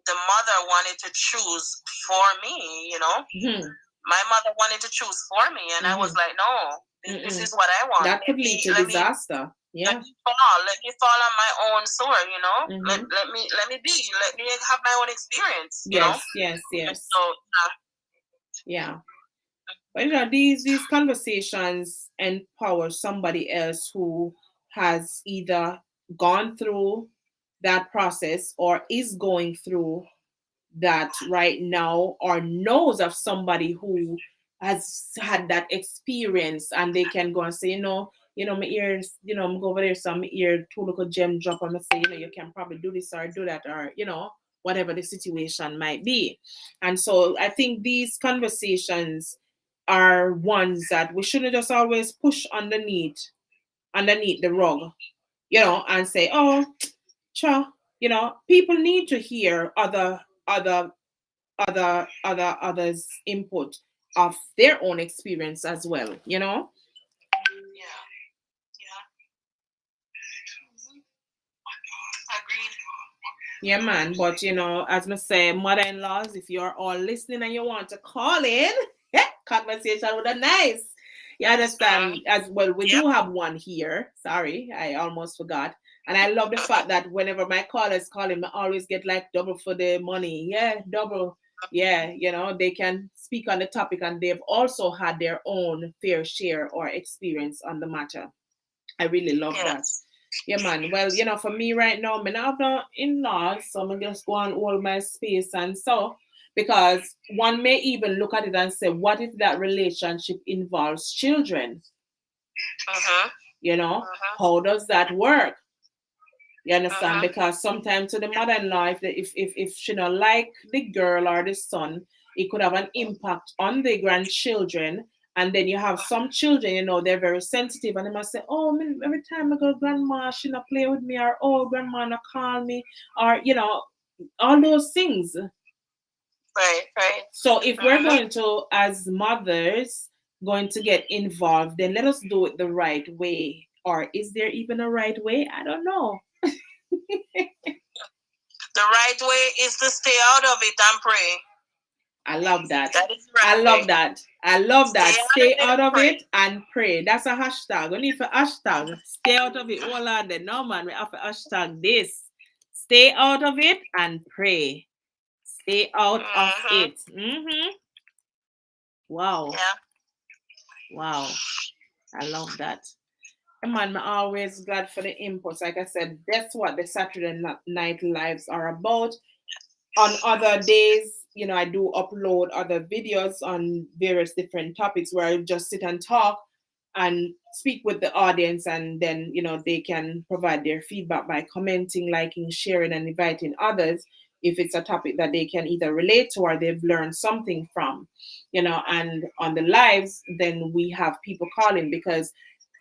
the mother wanted to choose for me. My mother wanted to choose for me, and I was like, no, this is what I want. That could lead to disaster. Yeah. Let me fall on my own sword. Let me be. Let me have my own experience. Yes. So yeah. But these conversations empower somebody else who has either gone through that process or is going through that right now, or knows of somebody who has had that experience, and they can go and say, my ears, I'm go over there, some ear two little gem drop, and say, you can probably do this or do that, or whatever the situation might be. And so I think these conversations are ones that we shouldn't just always push underneath the rug, and say, oh, cha, people need to hear others input of their own experience as well. Yeah. Agreed. Yeah, man. But as I say, mother-in-laws, if you're all listening and you want to call in, conversation with a nice. You understand? As well, we do have one here. Sorry, I almost forgot. And I love the fact that whenever my callers call in, I always get like double for the money. Yeah, double. Yeah, they can speak on the topic, and they've also had their own fair share or experience on the matter. I really love that. Yeah, man. Well, for me right now, I have no in-laws, so I'm just go and hold my space. And so, because one may even look at it and say, what if that relationship involves children? How does that work? You understand? Because sometimes to the mother-in-law, if she not like the girl or the son, it could have an impact on the grandchildren. And then you have some children, they're very sensitive, and they must say, oh, every time I go, grandma, she not play with me, or oh, grandma not call me, or all those things. Right. So if we're going to, as mothers, going to get involved, then let us do it the right way or is there even a right way? I don't know. The right way is to stay out of it and pray. I love that. That is right. I love that. I love that. Stay out of pray. it and pray. That's a hashtag. We need for hashtag. Stay out of it. Hold on then. No man, we have to hashtag this. Stay out of it and pray. Stay out of it. Wow. Yeah. Wow. I love that. Man, I'm always glad for the inputs. Like I said, that's what the Saturday night lives are about. On other days, you know, I do upload other videos on various different topics where I just sit and talk and speak with the audience, and then, you know, they can provide their feedback by commenting, liking, sharing, and inviting others if it's a topic that they can either relate to or they've learned something from, you know. And on the lives, then we have people calling, because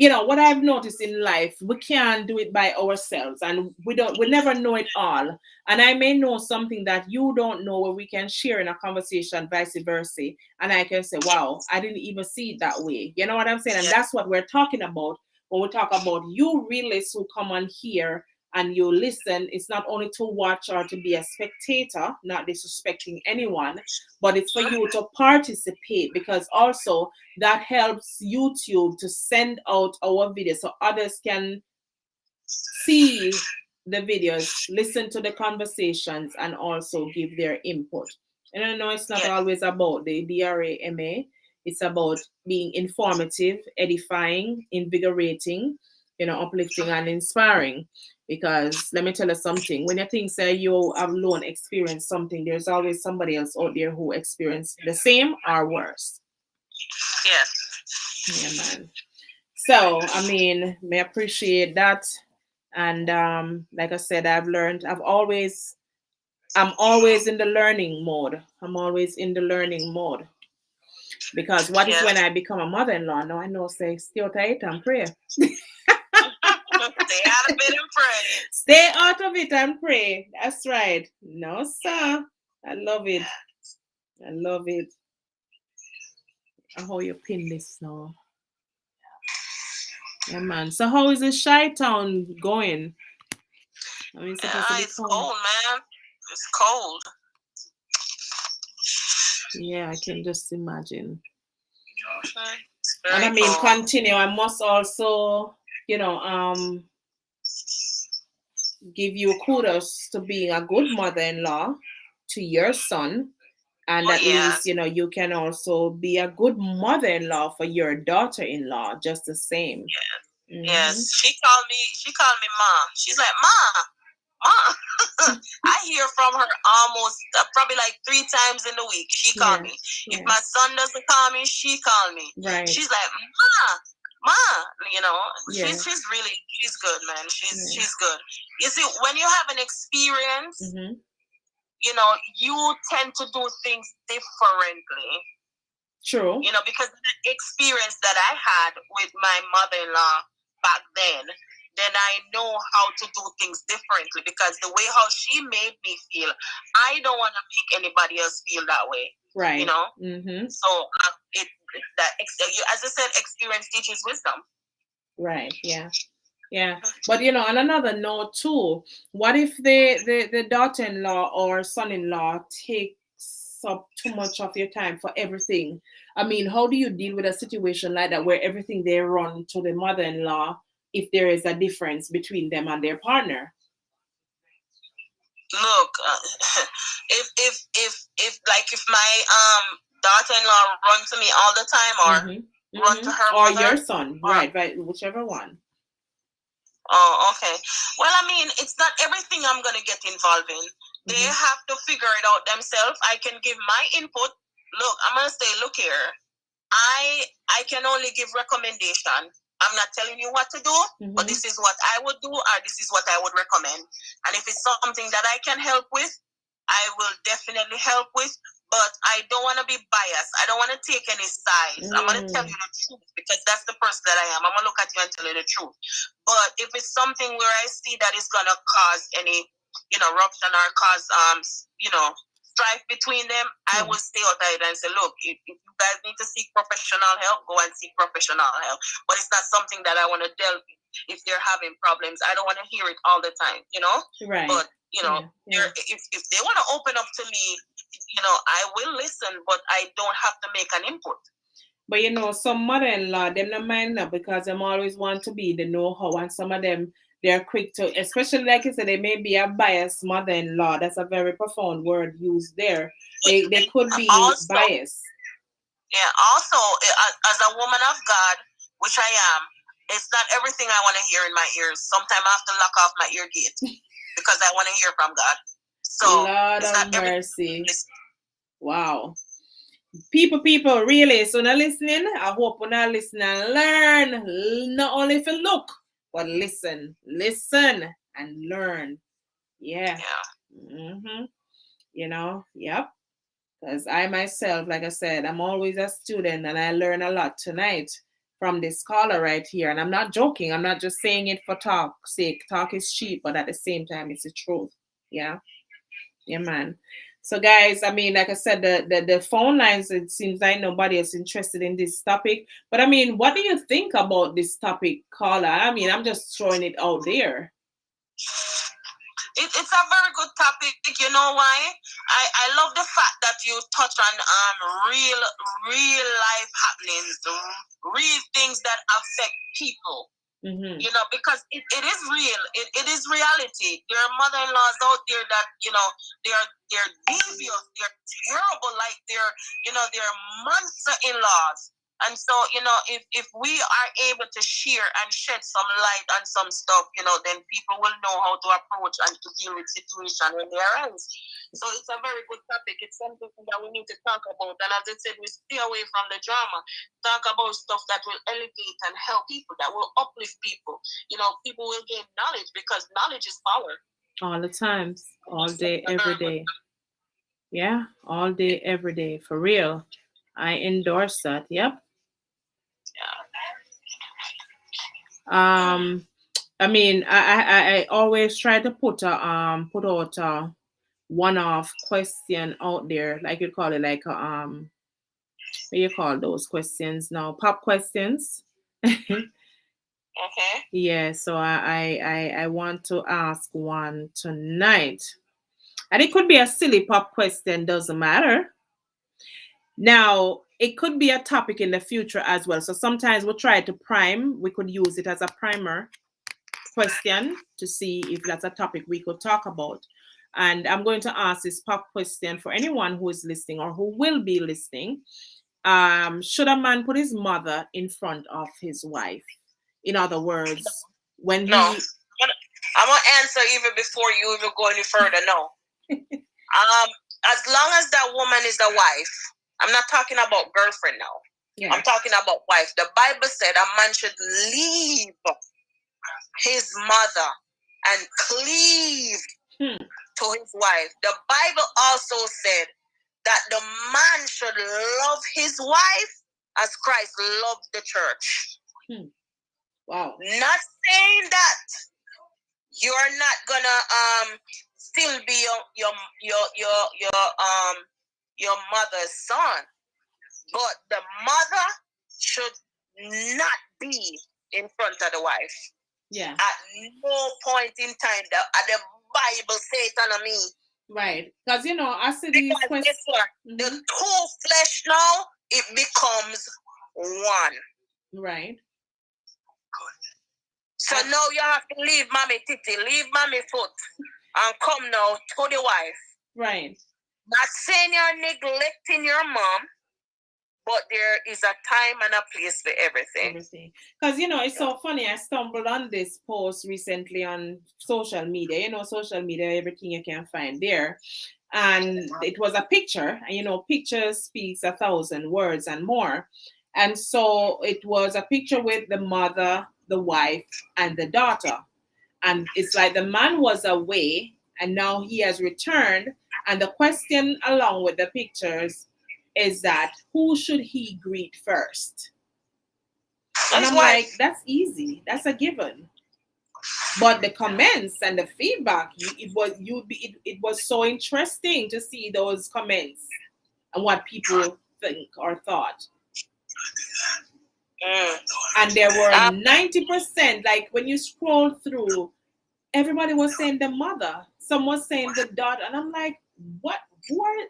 you know what I've noticed in life, we can't do it by ourselves, and we never know it all. And I may know something that you don't know, where we can share in a conversation, vice versa, and I can say, wow, I didn't even see it that way. You know what I'm saying? And that's what we're talking about when we talk about you realists who come on here and you listen. It's not only to watch or to be a spectator, not disrespecting anyone, but it's for you to participate, because also that helps YouTube to send out our videos so others can see the videos, listen to the conversations, and also give their input. And I know it's not always about the DRAMA. It's about being informative, edifying, invigorating, you know, uplifting and inspiring. Because let me tell you something, when you think say you have alone experienced something, there's always somebody else out there who experienced the same or worse. Yes. Yeah, man. So, I mean, may appreciate that. And like I said, I'm always in the learning mode. I'm always in the learning mode. Because what if when I become a mother-in-law? Now I know, say, stay out of it and pray. Stay out of it and pray. Stay out of it and pray. That's right. No, sir. I love it. I love it. How you pin this now? Yeah, man. So how is the Chi-Town going? I mean, it's cold, man. It's cold. Yeah, I can just imagine. And I mean, continue. I must also, you know, give you kudos to being a good mother-in-law to your son. And at least, you know, you can also be a good mother-in-law for your daughter-in-law, just the same. Yes, she called me mom. She's like, Mom. I hear from her almost probably like 3 times in the week. She called me. If my son doesn't call me, she called me. Right. She's like, Ma, you know, she's good, man. She's good. You see, when you have an experience, you know, you tend to do things differently. True. You know, because of the experience that I had with my mother-in-law back then I know how to do things differently, because the way how she made me feel, I don't want to make anybody else feel that way. Right. You know? So, as I said, experience teaches wisdom. Right, yeah. Yeah. But, you know, on another note, too, what if the daughter-in-law or son-in-law takes up too much of your time for everything? I mean, how do you deal with a situation like that where everything they run to the mother-in-law if there is a difference between them and their partner? Look, if my daughter-in-law run to me all the time, or run to her or mother, your son, right, whichever one. Oh, okay. Well, I mean, it's not everything I'm gonna get involved in. They have to figure it out themselves. I can give my input. Look, I'm gonna say, look here. I can only give recommendation. I'm not telling you what to do, but this is what I would do, or this is what I would recommend. And if it's something that I can help with, I will definitely help with. But I don't want to be biased. I don't want to take any sides. I'm going to tell you the truth, because that's the person that I am. I'm going to look at you and tell you the truth. But if it's something where I see that it's going to cause any, you know, rupture or cause, you know, strife between them, I will stay out of it and say, look, if you guys need to seek professional help, go and seek professional help. But it's not something that I want to delve in. If they're having problems, I don't want to hear it all the time, you know? Right. But, you know, if they want to open up to me, you know, I will listen, but I don't have to make an input. But you know, some mother-in-law, them not mind now because them always want to be the know-how, and some of them, they're quick to, especially like you said, they may be a biased mother-in-law. That's a very profound word used there. They could be also, biased. Yeah, also, as a woman of God, which I am, it's not everything I want to hear in my ears. Sometimes I have to lock off my ear gate because I want to hear from God. So, Lord of mercy. Wow. People, really. So now listening, I hope when I listen and learn, not only if you look, but listen and learn. Yeah. Mm-hmm. You know, yep. Because I myself, like I said, I'm always a student and I learn a lot tonight from this caller right here. And I'm not joking. I'm not just saying it for talk's sake. Talk is cheap, but at the same time, it's the truth. Yeah. Yeah, man. So, guys, I mean, like I said, the phone lines, it seems like nobody is interested in this topic. But, I mean, what do you think about this topic, caller? I mean, I'm just throwing it out there. It's a very good topic. You know why? I love the fact that you touch on real life happenings, real things that affect people. Mm-hmm. You know, because it is real. It is reality. There are mother-in-laws out there that, you know, they're devious, they're terrible, like they're monster-in-laws. And so, you know, if we are able to share and shed some light on some stuff, you know, then people will know how to approach and to deal with situations when they arise. So it's a very good topic. It's something that we need to talk about. And as I said, we stay away from the drama. Talk about stuff that will elevate and help people, that will uplift people. You know, people will gain knowledge because knowledge is power. All the times, all day, every day. Yeah, all day, every day, for real. I endorse that. Yep. I mean, I always try to put out a one-off question out there, like you call it, like what you call those questions now? Pop questions. Okay. Yeah, so I want to ask one tonight. And it could be a silly pop question, doesn't matter. Now, it could be a topic in the future as well. So sometimes we'll try to prime. We could use it as a primer question to see if that's a topic we could talk about. And I'm going to ask this pop question for anyone who is listening or who will be listening. Should a man put his mother in front of his wife? In other words, when he... No. I'm going to answer even before you even go any further. No. As long as that woman is a wife, I'm not talking about girlfriend now. Yeah. I'm talking about wife. The Bible said a man should leave his mother and cleave to his wife. The Bible also said that the man should love his wife as Christ loved the church. Wow. Not saying that you're not gonna still be your mother's son, but the mother should not be in front of the wife. Yeah. At no point in time that the Bible says on me. Right. Because you know, I see these questions. The two flesh now, it becomes one. Right. So now you have to leave mommy titty, leave mommy foot, and come now to the wife. Right. Not saying you're neglecting your mom, but there is a time and a place for everything. Because, you know, it's so funny. I stumbled on this post recently on social media. You know, social media, everything you can find there. And it was a picture. And, you know, pictures speaks 1,000 words and more. And so it was a picture with the mother, the wife, and the daughter. And it's like the man was away, and now he has returned. And the question along with the pictures is that who should he greet first? And I'm like, that's easy. That's a given. But the comments and the feedback, it was so interesting to see those comments and what people think or thought. And there were 90%, like when you scroll through, everybody was saying the mother, some was saying the daughter, and I'm like, what? Where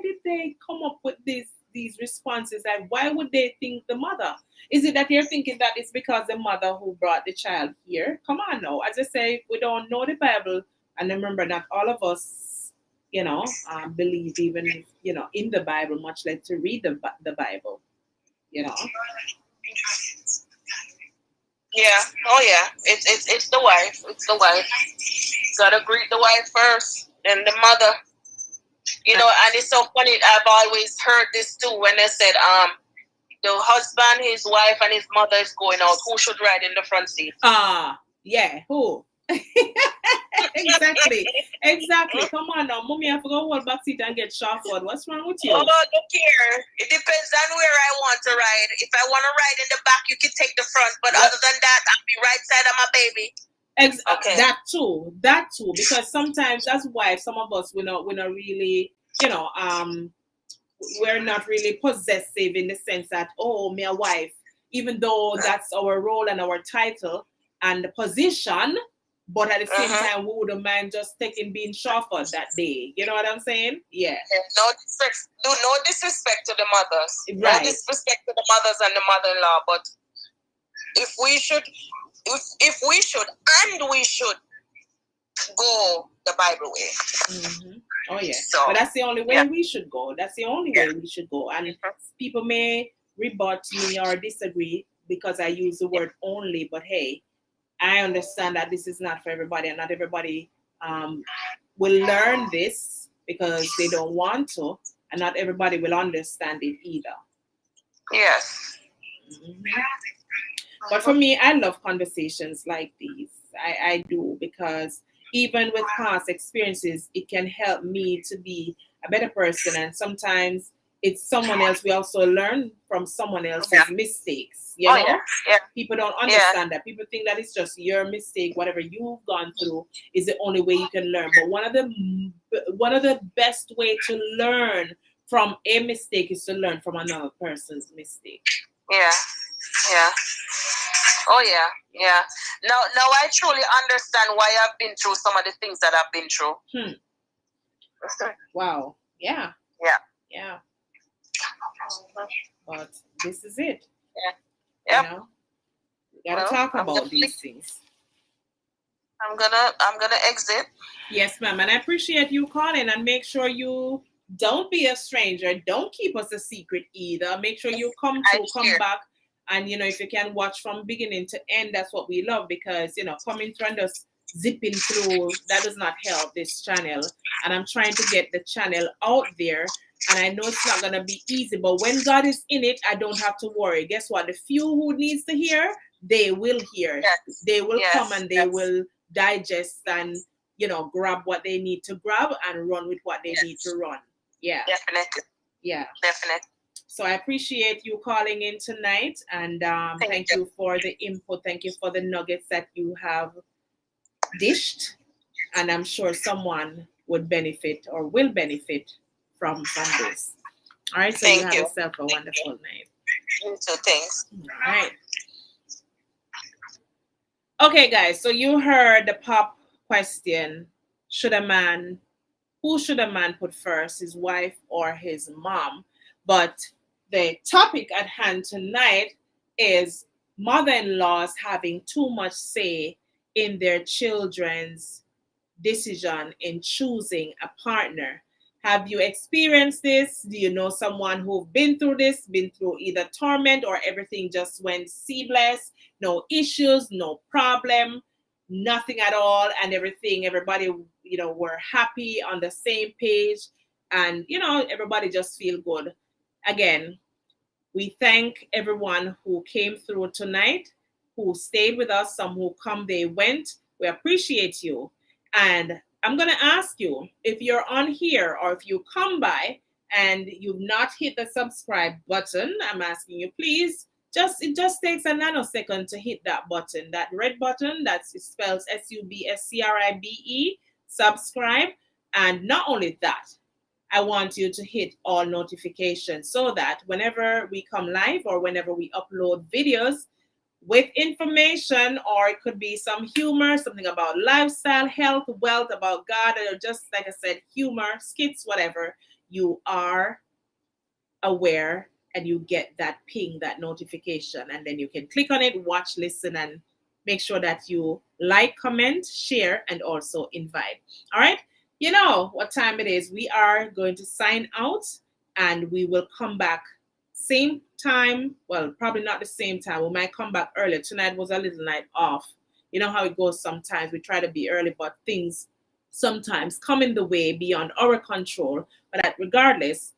did they come up with these responses? Like, why would they think the mother? Is it that they're thinking that it's because the mother who brought the child here? Come on now. As I say, we don't know the Bible, and remember, not all of us, believe even if, in the Bible, much like to read the Bible, Yeah. Oh yeah. It's the wife. It's the wife. Gotta greet the wife first, then the mother. And it's so funny. I've always heard this too when they said, the husband, his wife, and his mother is going out. Who should ride in the front seat? Yeah, who? Exactly. Come on now, mommy, I forgot what back seat and get shuffled. What's wrong with you? Oh, look here. It depends on where I want to ride. If I want to ride in the back, you can take the front. But other than that, I'll be right side of my baby. Okay. That too. Because sometimes as wives, some of us we're not really, we're not really possessive in the sense that, oh, me a wife, even though that's our role and our title and the position, but at the same time we wouldn't mind just being chauffeured that day. You know what I'm saying? Yeah. No disrespect to the mothers. Right. No disrespect to the mothers and the mother-in-law, but if we should go the Bible way. Mm-hmm. Oh yeah. So, but that's the only way we should go. That's the only way we should go. And people may rebut me or disagree because I use the word only, but hey, I understand that this is not for everybody, and not everybody will learn this because they don't want to, and not everybody will understand it either. Yes. Mm-hmm. But for me, I love conversations like these. I do, because even with past experiences, it can help me to be a better person. And sometimes it's someone else. We also learn from someone else's mistakes. You know? Yeah. People don't understand that. People think that it's just your mistake. Whatever you've gone through is the only way you can learn. But one of the best way to learn from a mistake is to learn from another person's mistake. Yeah. Oh yeah. Now I truly understand why I've been through some of the things that I've been through. Wow. Yeah. Yeah. But this is it. Yeah. You know? We gotta talk about these things. I'm gonna exit. Yes, ma'am. And I appreciate you calling, and make sure you don't be a stranger. Don't keep us a secret either. Make sure you come back. And, if you can watch from beginning to end, that's what we love, because, coming through and just zipping through, that does not help this channel. And I'm trying to get the channel out there. And I know it's not going to be easy, but when God is in it, I don't have to worry. Guess what? The few who needs to hear, they will hear. Yes. They will come and they will digest and, grab what they need to grab and run with what they need to run. Yeah. Definitely. Yeah. Definitely. So I appreciate you calling in tonight, and thank you for the input. Thank you for the nuggets that you have dished, and I'm sure someone would benefit or will benefit from this. All right, so you have yourself a wonderful night. You too, thanks. All right. Okay, guys, so you heard the pop question: who should a man put first, his wife or his mom? But the topic at hand tonight is mother-in-laws having too much say in their children's decision in choosing a partner. Have you experienced this? Do you know someone who've been through this, been through either torment or everything just went seamless, no issues, no problem, nothing at all, and everybody, were happy on the same page, and, everybody just feel good. Again, we thank everyone who came through tonight, who stayed with us, some who come, they went. We appreciate you. And I'm going to ask you, if you're on here or if you come by and you've not hit the subscribe button, I'm asking you please it just takes a nanosecond to hit that button, that red button that spells SUBSCRIBE, subscribe. And not only that, I want you to hit all notifications so that whenever we come live or whenever we upload videos with information, or it could be some humor, something about lifestyle, health, wealth, about God, or just like I said, humor, skits, whatever, you are aware and you get that ping, that notification, and then you can click on it, watch, listen, and make sure that you like, comment, share, and also invite. All right. You know what time it is. We are going to sign out and we will come back same time. Well, probably not the same time. We might come back earlier. Tonight was a little night off. You know how it goes sometimes. We try to be early, but things sometimes come in the way beyond our control. But regardless,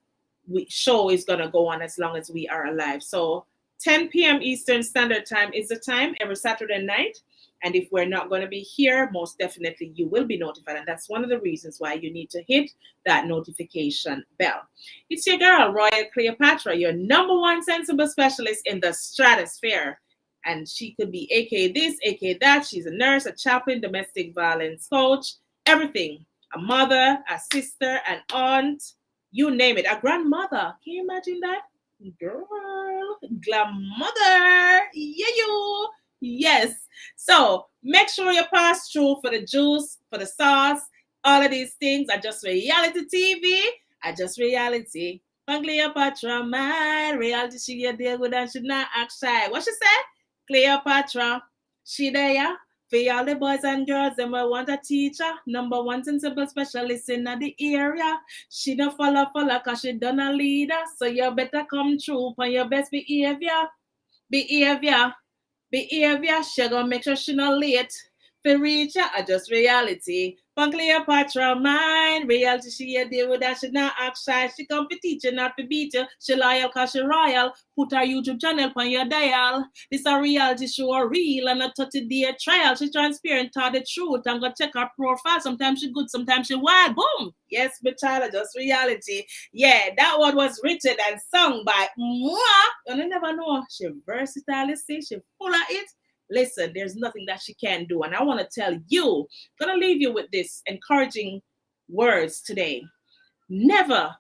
show is going to go on as long as we are alive. So 10 p.m. Eastern Standard Time is the time every Saturday night. And if we're not going to be here, most definitely you will be notified. And that's one of the reasons why you need to hit that notification bell. It's your girl, Royal Cleopatra, your number one sensible specialist in the stratosphere. And she could be aka this, aka that. She's a nurse, a chaplain, domestic violence coach, everything. A mother, a sister, an aunt, you name it. A grandmother. Can you imagine that? Girl, grandmother. Yeah, you. Yes. So make sure you pass through for the juice, for the sauce. All of these things are just reality TV. Are just reality. Cleopatra, my reality, she a deal with and she not act shy. What she say? Cleopatra, she there. For all the boys and girls, them will want a teacher. Number one sensible specialist in the area. She don't follow cause she done a leader. So you better come true on your best behavior. Behavior. She gonna make sure she not late. For reach her, just reality. From Cleopatra mind, reality she a deal with that, she not act shy. She come for teacher, not for beat you. She loyal cause she royal. Put her YouTube channel on your dial. This a reality show, a real and a 30-day trial. She transparent, tell the truth and go check her profile. Sometimes she good, sometimes she wild. Boom. Yes, but child, just reality. Yeah, that one was written and sung by Mwah. You never know. She versatile, she full of it. Listen, there's nothing that she can't do. And I want to tell you, I'm going to leave you with this encouraging words today. Never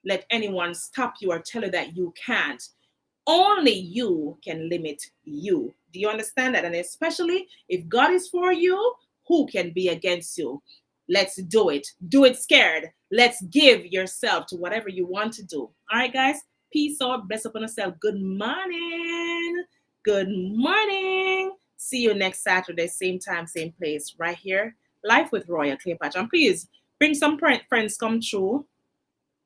let anyone stop you or tell you that you can't. Only you can limit you. Do you understand that? And especially if God is for you, who can be against you? Let's do it. Do it scared. Let's give yourself to whatever you want to do. All right, guys. Peace out. Bless upon yourself. Good morning. Good morning. See you next Saturday, same time, same place, right here. Life with Royal Cleopatra. And please bring some friends come through.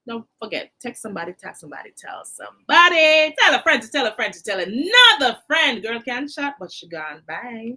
Don't forget, text somebody, tell somebody, tell somebody. Tell a friend to tell a friend to tell another friend. Girl can't chat, but she gone. Bye.